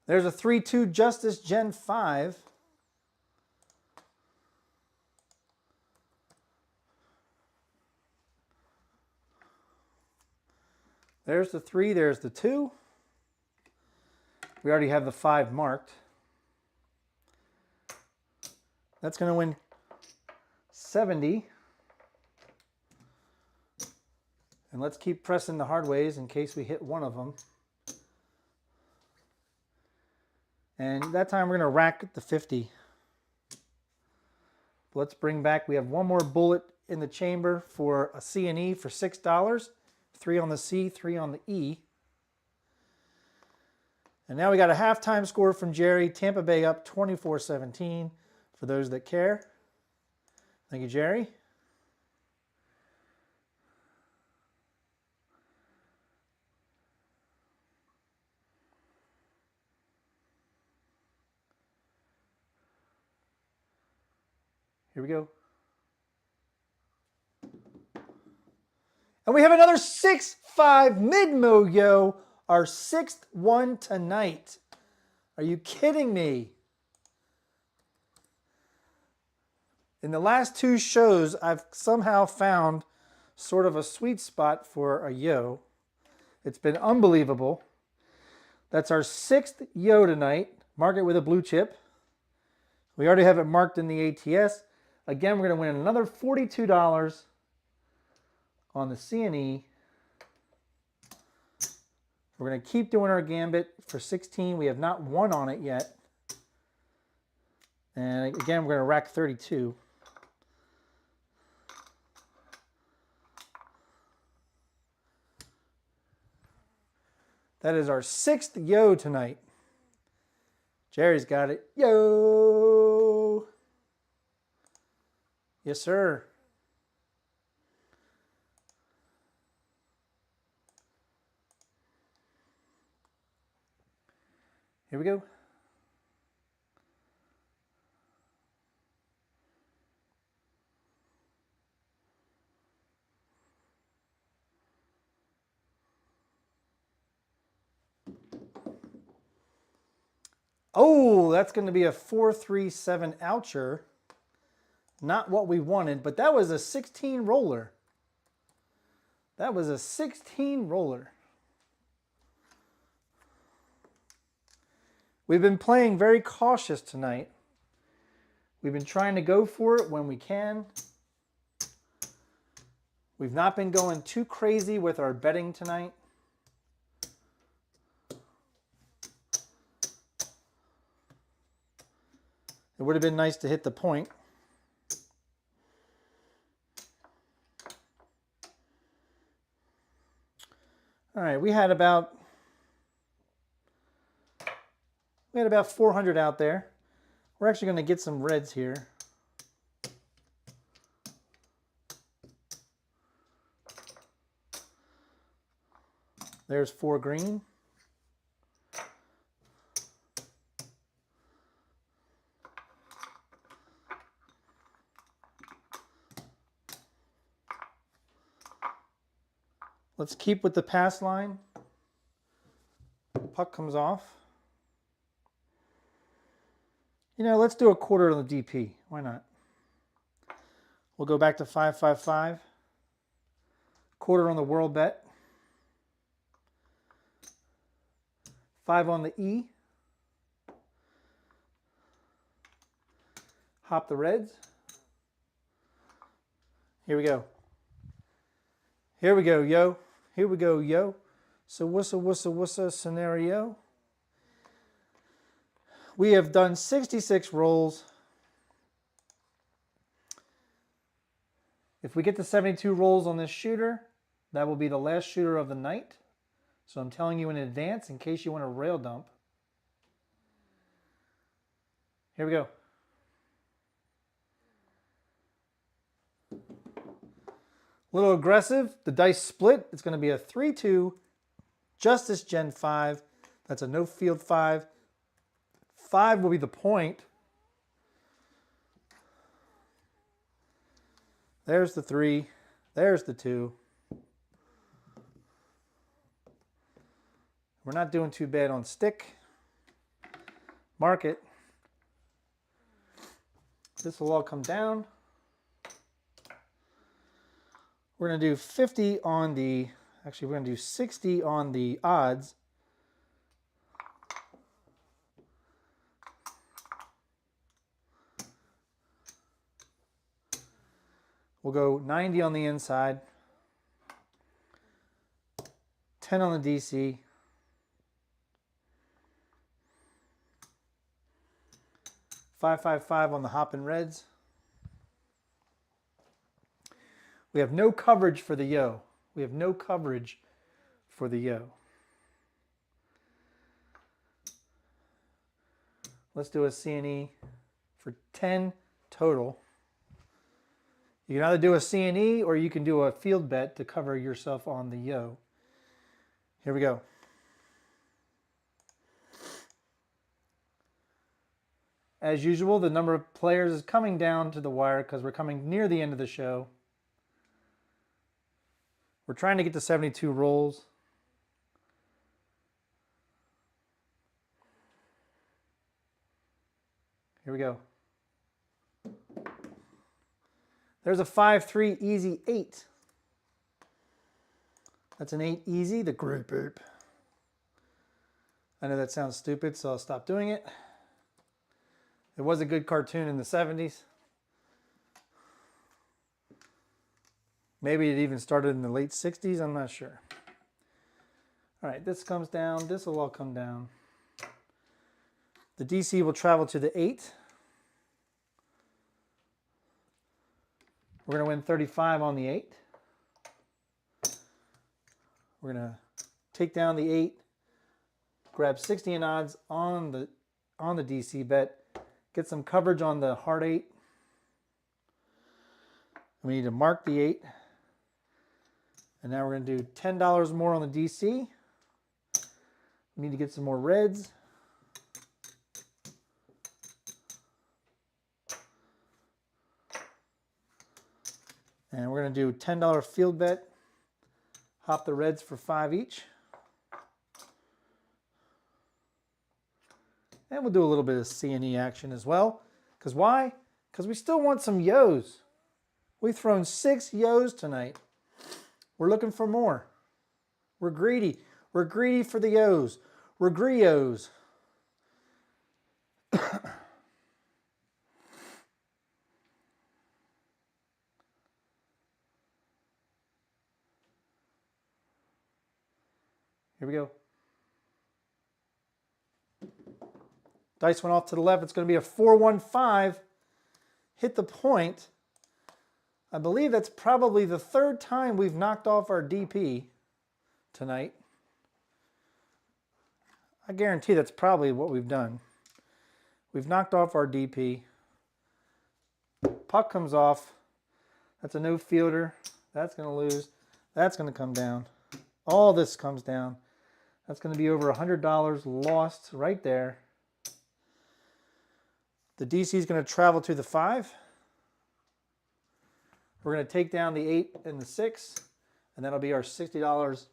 Speaker 1: There's a 3-2 Justice Gen 5. There's the 3, there's the 2. We already have the 5 marked. That's going to win 70. And let's keep pressing the hard ways in case we hit one of them. And that time we're going to rack the 50. Let's bring back, we have one more bullet in the chamber for a C&E for $6. 3 on the C, 3 on the E. And now we got a halftime score from Jerry. Tampa Bay up 24-17 for those that care. Thank you, Jerry. Here we go. And we have another 6-5 mid-mo-yo Our 6th one tonight. Are you kidding me? In the last 2 shows, I've somehow found sort of a sweet spot for a yo. It's been unbelievable. That's our 6th yo tonight. Mark it with a blue chip. We already have it marked in the ATS. Again, we're going to win another $42 on the C&E. We're going to keep doing our gambit for 16. We have not won on it yet. And again, we're going to rack 32. That is our 6th yo tonight. Jerry's got it. Yo! Yes, sir. Here we go. Oh, that's going to be a 4-3-7 oucher. Not what we wanted, but that was a 16 roller. That was a 16 roller. We've been playing very cautious tonight. We've been trying to go for it when we can. We've not been going too crazy with our betting tonight. It would have been nice to hit the point. All right, we had about 400 out there. We're actually going to get some reds here. There's 4 green. Let's keep with the pass line. Puck comes off. You know, let's do a quarter on the DP. Why not? We'll go back to 5-5-5. Quarter on the world bet. 5 on the E. Hop the reds. Here we go. Here we go, yo. Here we go, yo. So what's a scenario? We have done 66 rolls. If we get to 72 rolls on this shooter, that will be the last shooter of the night. So I'm telling you in advance in case you want a rail dump. Here we go. A little aggressive. The dice split. It's going to be a 3-2 Justice Gen 5. That's a no field 5. 5 will be the point. There's the 3. There's the 2. We're not doing too bad on stick. Mark it. This will all come down. We're going to do 50 on the, actually we're going to do 60 on the odds. We'll go 90 on the inside, 10 on the DC, 5-5-5 on the Hoppin' Reds. We have no coverage for the yo. We have no coverage for the yo. Let's do a C&E for 10 total. You can either do a C&E or you can do a field bet to cover yourself on the yo. Here we go. As usual, the number of players is coming down to the wire because we're coming near the end of the show. We're trying to get to 72 rolls. Here we go. There's a 5-3 easy 8. That's an 8 easy, the group. I know that sounds stupid, so I'll stop doing it. It was a good cartoon in the 70s. Maybe it even started in the late 60s, I'm not sure. All right, this comes down, this will all come down. The DC will travel to the 8. We're going to win 35 on the 8. We're going to take down the 8, grab 60 in odds on the DC bet, get some coverage on the hard 8. We need to mark the 8. And now we're going to do $10 more on the DC. We need to get some more reds. And we're going to do $10 field bet. Hop the reds for 5 each. And we'll do a little bit of C&E action as well. Because why? Because we still want some yos. We've thrown 6 yos tonight. We're looking for more. We're greedy. We're greedy for the yos. We're grios. Here we go. Dice went off to the left. It's going to be a 4-1-5. Hit the point. I believe that's probably the 3rd time we've knocked off our DP tonight. I guarantee that's probably what we've done. We've knocked off our DP. Puck comes off. That's a no fielder. That's going to lose. That's going to come down. All this comes down. That's going to be over $100 lost right there. The DC is going to travel to the 5. We're going to take down the 8 and the 6, and that'll be our $60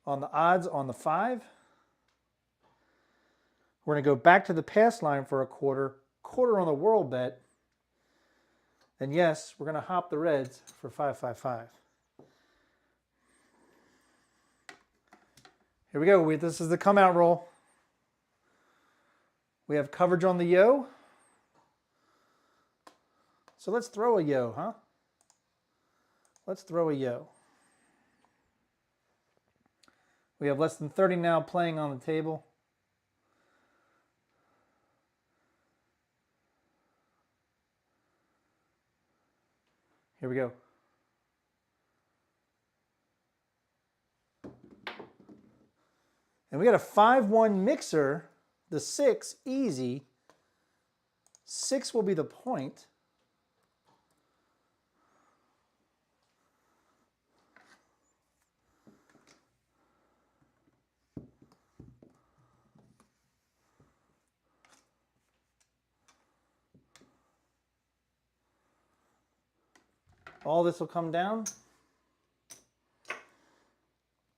Speaker 1: on the odds on the 5. We're going to go back to the pass line for a quarter on the world bet. And yes, we're going to hop the reds for 5-5-5. Here we go. This is the come out roll. We have coverage on the yo. So let's throw a yo, huh? Let's throw a yo. We have less than 30 now playing on the table. Here we go. And we got a 5-1 mixer, the 6, easy. 6 will be the point. All this will come down.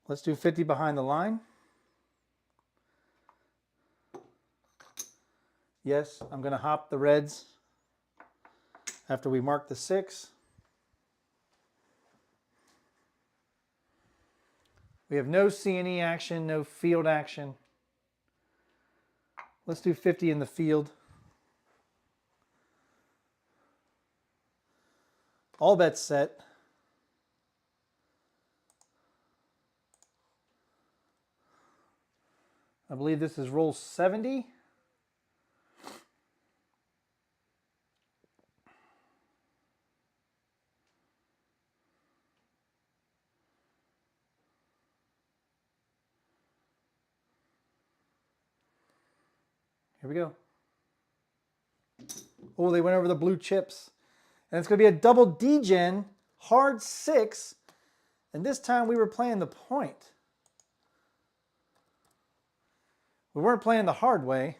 Speaker 1: Let's do 50 behind the line. Yes, I'm going to hop the reds after we mark the 6. We have no C&E action, no field action. Let's do 50 in the field. All bets set. I believe this is roll 70. Here we go. Oh, they went over the blue chips. And it's going to be a double D-Gen, hard 6. And this time we were playing the point. We weren't playing the hard way.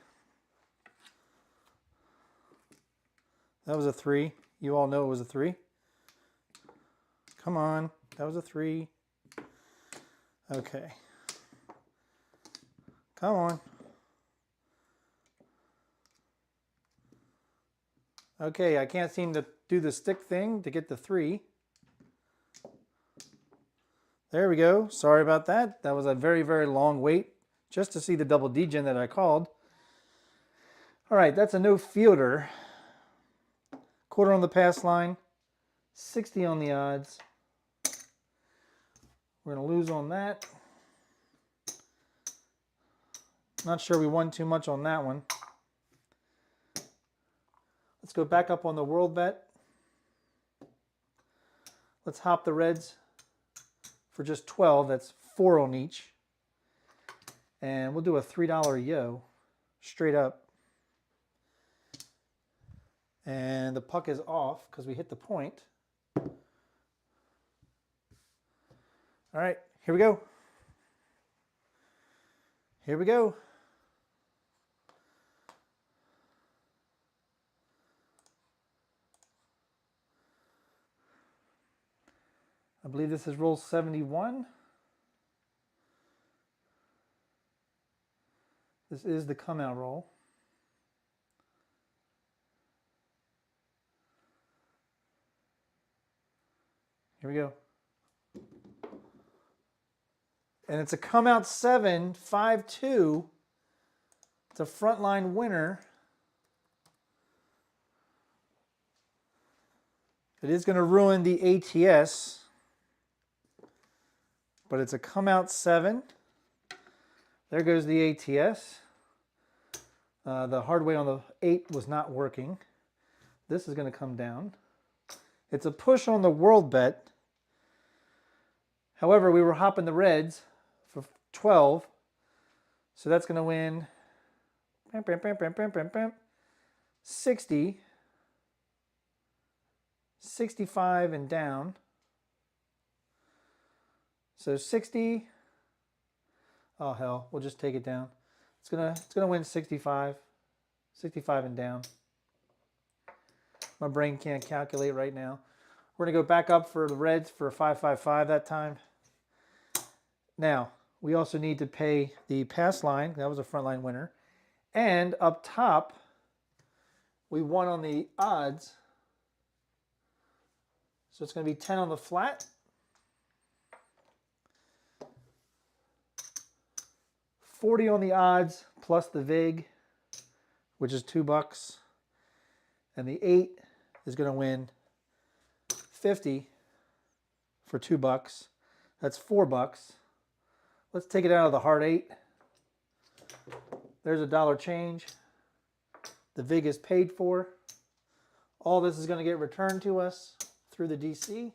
Speaker 1: That was a 3. You all know it was a 3. Come on. That was a 3. Okay. Come on. Okay, I can't seem to do the stick thing to get the 3. There we go. Sorry about that. That was a very, very long wait just to see the double D-gen that I called. All right, that's a no fielder. Quarter on the pass line, 60 on the odds. We're going to lose on that. Not sure we won too much on that one. Let's go back up on the world bet. Let's hop the reds for just 12. That's 4 on each. And we'll do a $3 yo straight up. And the puck is off because we hit the point. All right, here we go. Here we go. I believe this is roll 71. This is the come out roll. Here we go. And it's a come out 7, 5-2. It's a frontline winner. It is going to ruin the ATS, but it's a come out 7. There goes the ATS. The hard way on the 8 was not working. This is going to come down. It's a push on the world bet. However, we were hopping the reds for 12. So that's going to win 60, 65 and down. So 60. Oh hell, we'll just take it down. It's gonna win 65, 65 and down. My brain can't calculate right now. We're gonna go back up for the reds for a 5-5-5 that time. Now we also need to pay the pass line. That was a front line winner, and up top we won on the odds. So it's gonna be 10 on the flat. 40 on the odds plus the vig, which is $2. And the 8 is going to win 50 for $2. That's $4. Let's take it out of the hard 8. There's $1 change. The vig is paid for. All this is going to get returned to us through the DC.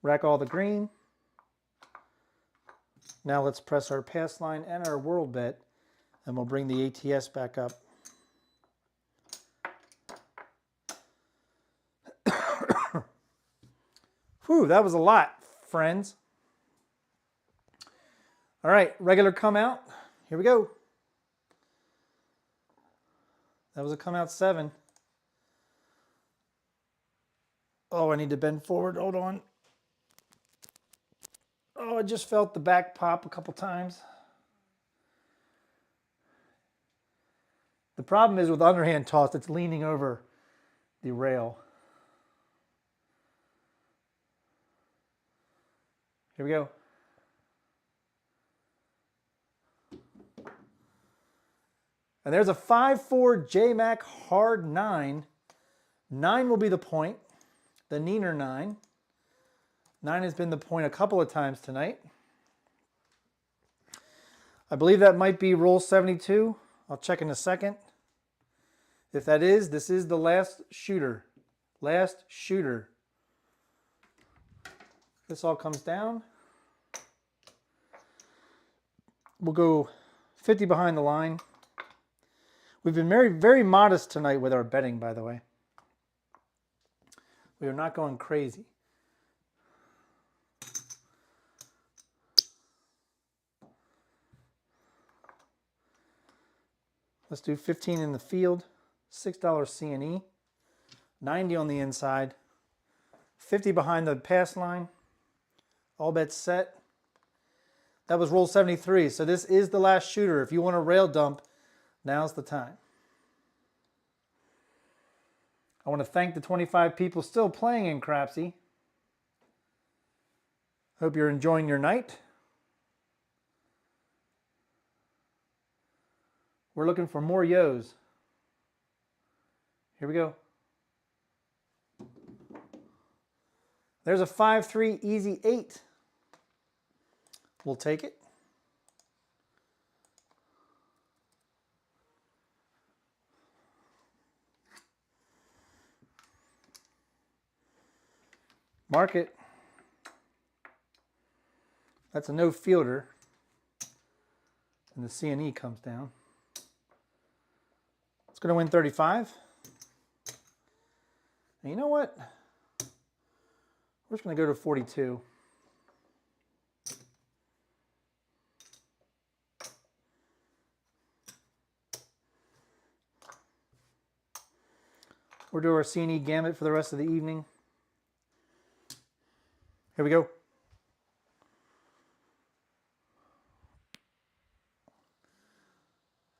Speaker 1: Rack all the green. Now let's press our pass line and our world bet, and we'll bring the ATS back up. Whew, that was a lot, friends. All right, regular come out. Here we go. That was a come out 7. Oh, I need to bend forward. Hold on. Oh, I just felt the back pop a couple times. The problem is with underhand toss, it's leaning over the rail. Here we go. And there's a 5-4 J-Mac hard 9. 9 will be the point. The Neener 9. 9 has been the point a couple of times tonight. I believe that might be roll 72. I'll check in a second. If that is, this is the last shooter. Last shooter. This all comes down. We'll go 50 behind the line. We've been very, very modest tonight with our betting, by the way. We are not going crazy. Let's do 15 in the field, $6 C&E, 90 on the inside, 50 behind the pass line, all bets set. That was roll 73, so this is the last shooter. If you want to rail dump, now's the time. I want to thank the 25 people still playing in Crapsee. Hope you're enjoying your night. We're looking for more yos. Here we go. There's a 5-3 easy 8. We'll take it. Mark it. That's a no fielder. And the C&E comes down. It's going to win 35. And you know what? We're just going to go to 42. We'll do our C&E gambit for the rest of the evening. Here we go.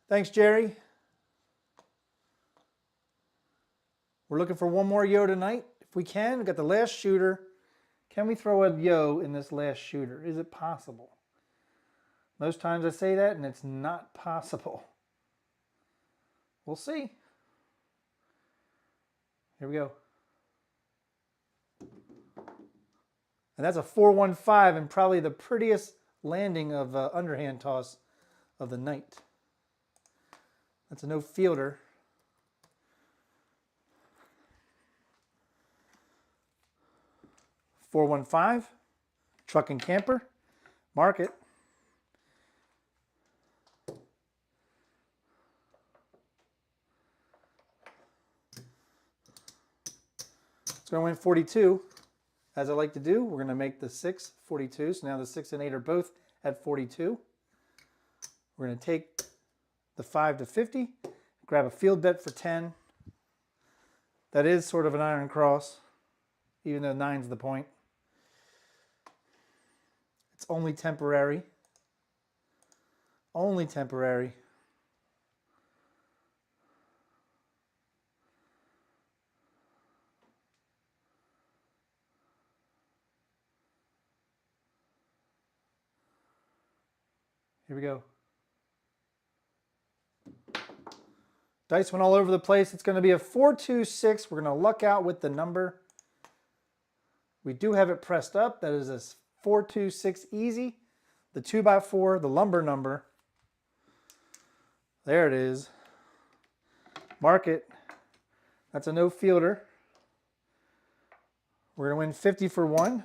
Speaker 1: Thanks, Jerry. We're looking for one more yo tonight. If we can, we've got the last shooter. Can we throw a yo in this last shooter? Is it possible? Most times I say that and it's not possible. We'll see. Here we go. And that's a 4-1-5 and probably the prettiest landing of underhand toss of the night. That's a no fielder. $4-1-5, truck and camper, mark it. It's going to win 42. As I like to do, we're going to make the 6 42. So now the 6 and 8 are both at 42. We're going to take the 5 to 50, grab a field bet for 10. That is sort of an iron cross, even though 9's the point. It's only temporary. Only temporary. Here we go. Dice went all over the place. It's going to be a 4-2-6. We're going to luck out with the number. We do have it pressed up. That is a 4-2-6 easy. The 2x4, the lumber number. There it is. Mark it. That's a no fielder. We're going to win 50 for 1.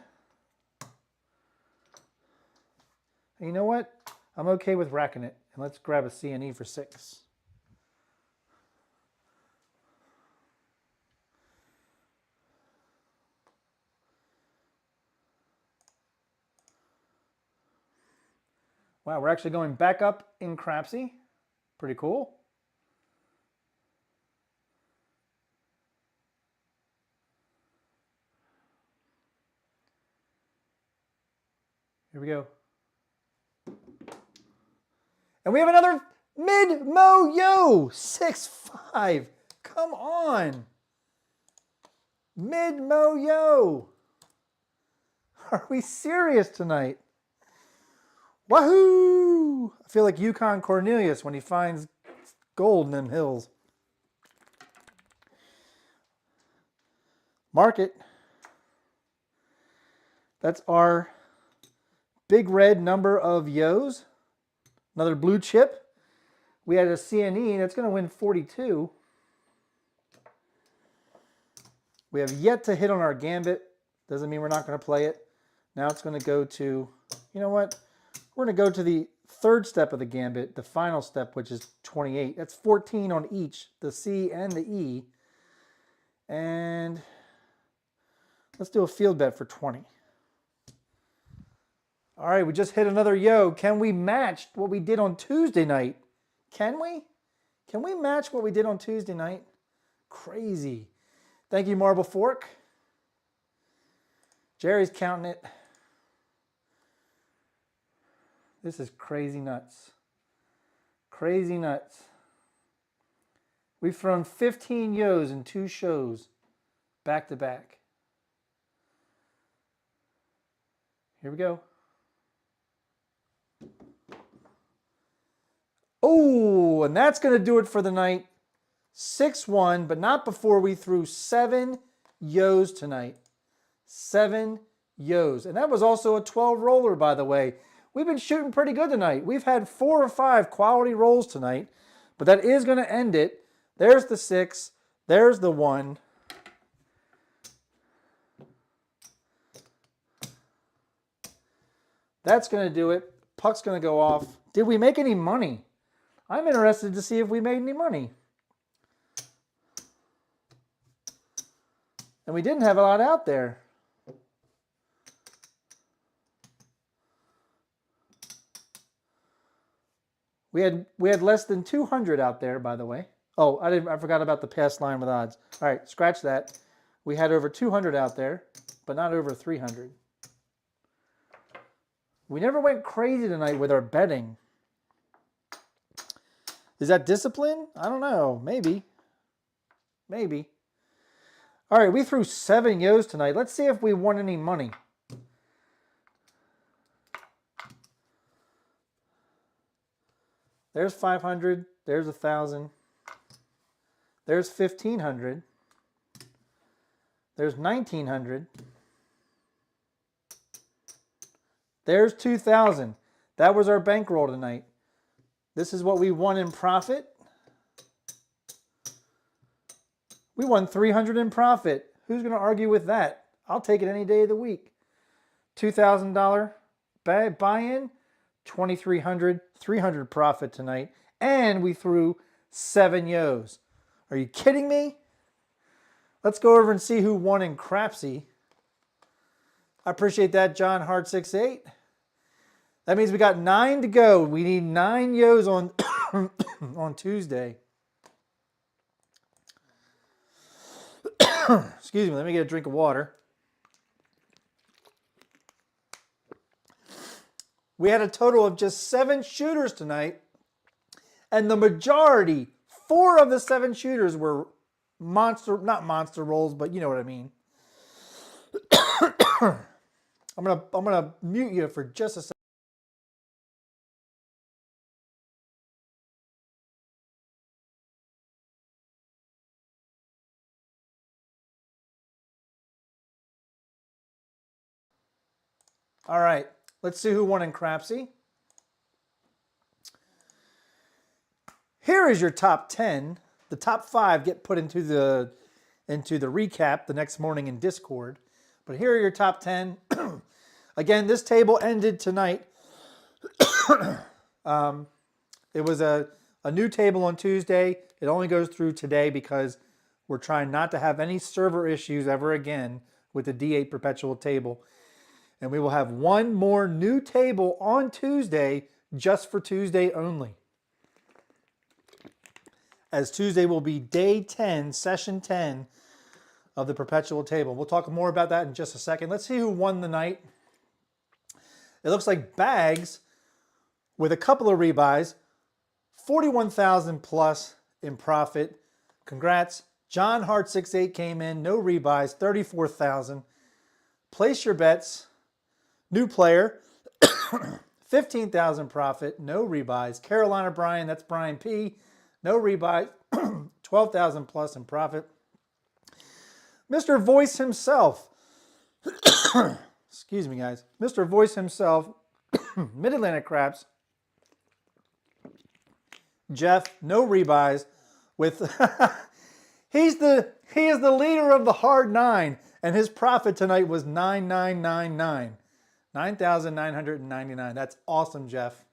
Speaker 1: And you know what? I'm okay with racking it. And let's grab a C&E for 6. Wow, we're actually going back up in Crapsee. Pretty cool. Here we go. And we have another mid-mo-yo, 6-5. Come on. Mid-mo-yo. Are we serious tonight? Wahoo! I feel like Yukon Cornelius when he finds gold in them hills. Mark it. That's our big red number of yos. Another blue chip. We had a C&E that's going to win 42. We have yet to hit on our gambit. Doesn't mean we're not going to play it. Now it's going to go to, you know what? We're going to go to the third step of the gambit, the final step, which is 28. That's 14 on each, the C and the E. And let's do a field bet for 20. All right, we just hit another yo. Can we match what we did on Tuesday night? Can we? Can we match what we did on Tuesday night? Crazy. Thank you, Marble Fork. Jerry's counting it. This is crazy nuts. Crazy nuts. We've thrown 15 yos in 2 shows, back to back. Here we go. Oh, and that's going to do it for the night. 6-1, but not before we threw 7 yos tonight. 7 yos. And that was also a 12 roller, by the way. We've been shooting pretty good tonight. We've had 4 or 5 quality rolls tonight, but that is going to end it. There's the 6. There's the 1. That's going to do it. Puck's going to go off. Did we make any money? I'm interested to see if we made any money. And we didn't have a lot out there. We had less than 200 out there, by the way. Oh, I forgot about the past line with odds. All right, scratch that. We had over 200 out there, but not over 300. We never went crazy tonight with our betting. Is that discipline? I don't know. Maybe. Maybe. All right, we threw 7 yos tonight. Let's see if we won any money. There's 500. There's 1,000. There's 1,500. There's 1,900. There's 2,000. That was our bankroll tonight. This is what we won in profit. We won 300 in profit. Who's going to argue with that? I'll take it any day of the week. $2,000 buy-in, 2,300, 300 profit tonight, and we threw 7 yos. Are you kidding me? Let's go over and see who won in Crapsee. I appreciate that, John Hart 68. That means we got 9 to go. We need 9 yos on on Tuesday. Excuse me, let me get a drink of water. We had a total of just 7 shooters tonight, and the majority, 4 of the 7 shooters were not monster rolls, but you know what I mean. I'm gonna mute you for just a second. All right, let's see who won in Crapsee. Here is your top 10. The top 5 get put into the recap the next morning in Discord. But here are your top 10. Again, this table ended tonight. It was a new table on Tuesday. It only goes through today because we're trying not to have any server issues ever again with the D8 Perpetual table. And we will have one more new table on Tuesday, just for Tuesday only. As Tuesday will be day 10, session 10 of the Perpetual table. We'll talk more about that in just a second. Let's see who won the night. It looks like Bags, with a couple of rebuys, 41,000 plus in profit. Congrats. John Hart 68 came in, no rebuys, 34,000. Place your bets. New player, 15,000 profit, no rebuys. Carolina Brian, that's Brian P, no rebuys, 12,000 plus in profit. Mr. Voice himself, excuse me guys, Mr. Voice himself, Mid-Atlantic Craps, Jeff, no rebuys, with he is the leader of the hard 9, and his profit tonight was 9,999. 9,999. That's awesome, Jeff.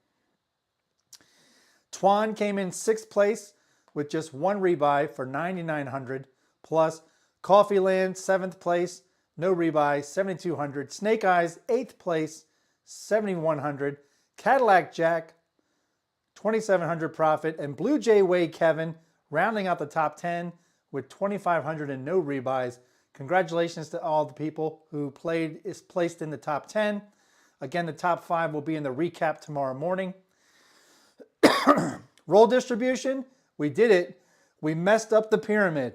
Speaker 1: Twan came in 6th place with just 1 rebuy for 9,900 plus. Coffee Land 7th place, no rebuy, 7,200. Snake Eyes 8th place, 7,100. Cadillac Jack $2,700 profit. And Blue Jay Way Kevin rounding out the top 10 with $2,500 and no rebuys. Congratulations to all the people who placed in the top 10. Again, the top 5 will be in the recap tomorrow morning. Roll distribution, we did it. We messed up the pyramid.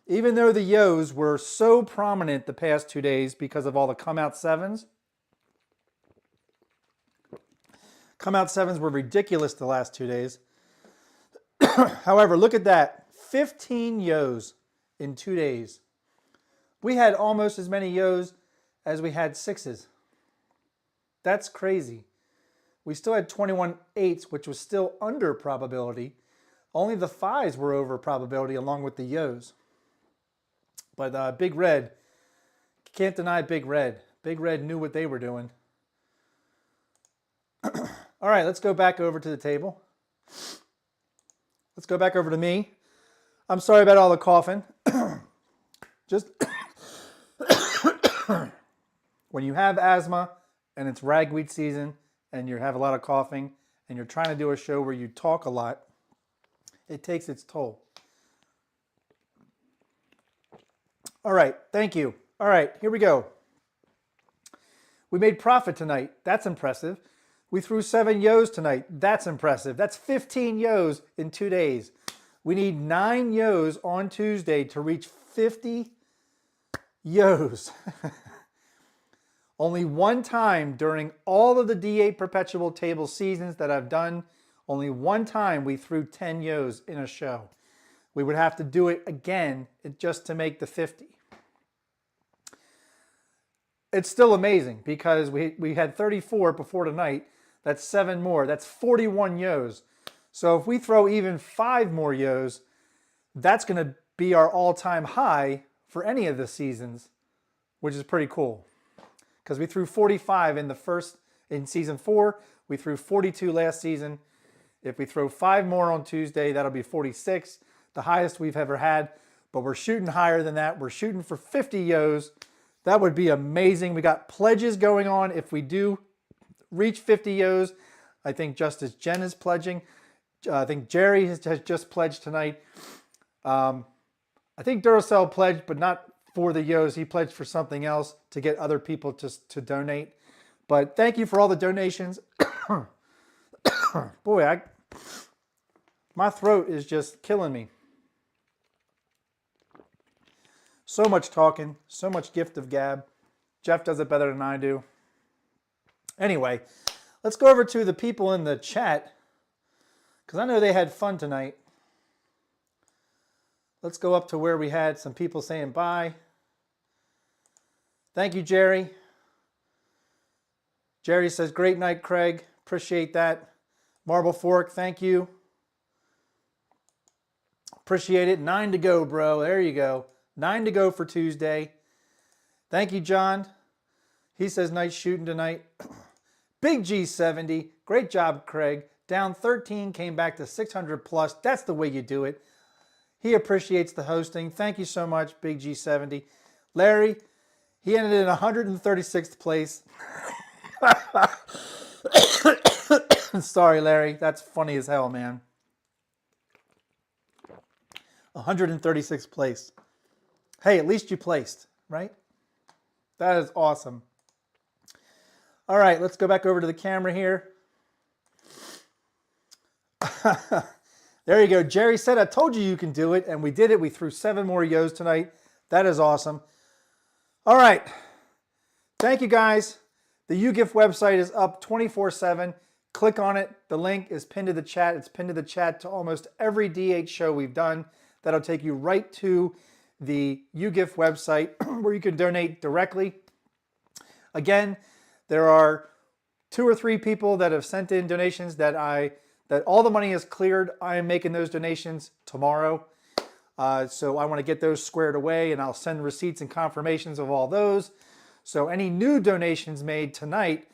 Speaker 1: Even though the yos were so prominent the past 2 days because of all the come out sevens. Come out sevens were ridiculous the last 2 days. However, look at that. 15 yos in 2 days. We had almost as many yos as we had sixes. That's crazy. We still had 21 eights, which was still under probability. Only the fives were over probability along with the yos. But Big Red, can't deny Big Red. Big Red knew what they were doing. All right, let's go back over to the table. Let's go back over to me. I'm sorry about all the coughing. Just when you have asthma and it's ragweed season and you have a lot of coughing and you're trying to do a show where you talk a lot, it takes its toll. All right, thank you. All right, here we go. We made profit tonight. That's impressive. We threw 7 yos tonight. That's impressive. That's 15 yos in 2 days. We need 9 yos on Tuesday to reach 50 yos. Only one time during all of the D8 Perpetual table seasons that I've done, only one time we threw 10 yos in a show. We would have to do it again just to make the 50. It's still amazing because we had 34 before tonight. That's 7 more. That's 41 yos. So if we throw even 5 more yos, that's going to be our all-time high for any of the seasons, which is pretty cool. Because we threw 45 in season 4. We threw 42 last season. If we throw 5 more on Tuesday, that'll be 46, the highest we've ever had. But we're shooting higher than that. We're shooting for 50 yos. That would be amazing. We got pledges going on if we do reach 50 yos. I think Justice Jen is pledging. I think Jerry has just pledged tonight. I think Duracell pledged, but not for the yos. He pledged for something else to get other people to donate. But thank you for all the donations. Boy, my throat is just killing me. So much talking, so much gift of gab. Jeff does it better than I do. Anyway, let's go over to the people in the chat because I know they had fun tonight. Let's go up to where we had some people saying bye. Thank you, Jerry. Jerry says, great night, Craig. Appreciate that. Marble Fork, thank you. Appreciate it. 9 to go, bro. There you go. 9 to go for Tuesday. Thank you, John. He says, nice shooting tonight. Big G70. Great job, Craig. Down 13, came back to 600 plus. That's the way you do it. He appreciates the hosting. Thank you so much, Big G70. Larry, he ended in 136th place. Sorry, Larry. That's funny as hell, man. 136th place. Hey, at least you placed, right? That is awesome. All right, let's go back over to the camera here. There you go. Jerry said, I told you you can do it, and we did it. We threw 7 more yos tonight. That is awesome. All right. Thank you, guys. The UGIF website is up 24/7. Click on it. The link is pinned to the chat. It's pinned to the chat to almost every D8 show we've done. That'll take you right to the UGIF website where you can donate directly. Again, there are 2 or 3 people that have sent in donations that all the money is cleared. I am making those donations tomorrow. So I want to get those squared away, and I'll send receipts and confirmations of all those. So any new donations made tonight,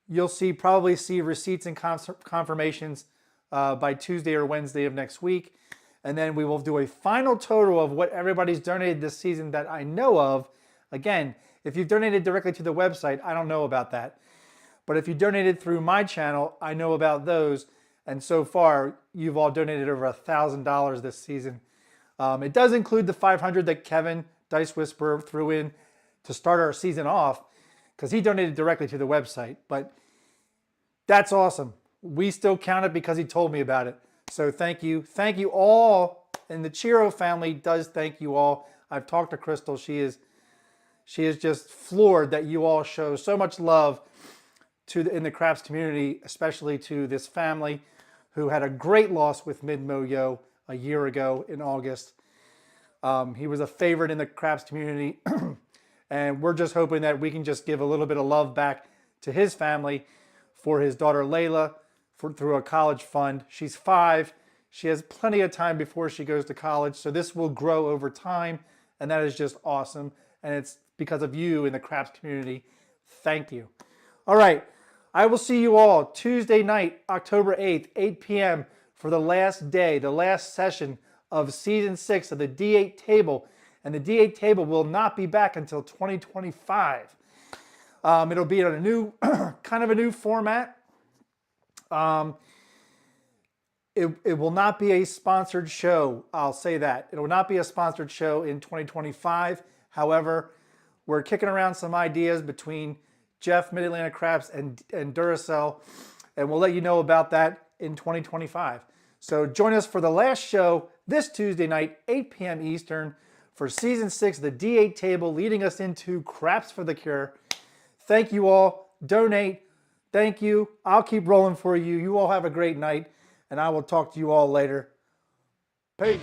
Speaker 1: you'll probably see receipts and confirmations by Tuesday or Wednesday of next week. And then we will do a final total of what everybody's donated this season that I know of. Again, if you've donated directly to the website, I don't know about that. But if you donated through my channel, I know about those. And so far, you've all donated over $1,000 this season. It does include the $500 that Kevin, Dice Whisperer, threw in to start our season off, because he donated directly to the website. But that's awesome. We still count it because he told me about it. So thank you. Thank you all. And the Chiro family does thank you all. I've talked to Crystal. She is just floored that you all show so much love in the craps community, especially to this family who had a great loss with Mid-Mo-Yo a year ago in August. He was a favorite in the craps community. And we're just hoping that we can just give a little bit of love back to his family for his daughter Layla through a college fund. She's 5. She has plenty of time before she goes to college. So this will grow over time. And that is just awesome. And it's because of you in the craps community. Thank you. All right. I will see you all Tuesday night, October 8th, 8 p.m. for the last day, the last session of Season 6 of the D8 table. And the D8 table will not be back until 2025. It'll be on a new, kind of a new format. It will not be a sponsored show. I'll say that. It will not be a sponsored show in 2025. However, we're kicking around some ideas between Jeff, Mid-Atlantic Craps, and Duracell, and we'll let you know about that in 2025. So join us for the last show this Tuesday night, 8 p.m. Eastern, for Season 6 of the D8 table, leading us into Craps for the Cure. Thank you all. Donate. Thank you. I'll keep rolling for you. You all have a great night, and I will talk to you all later. Peace.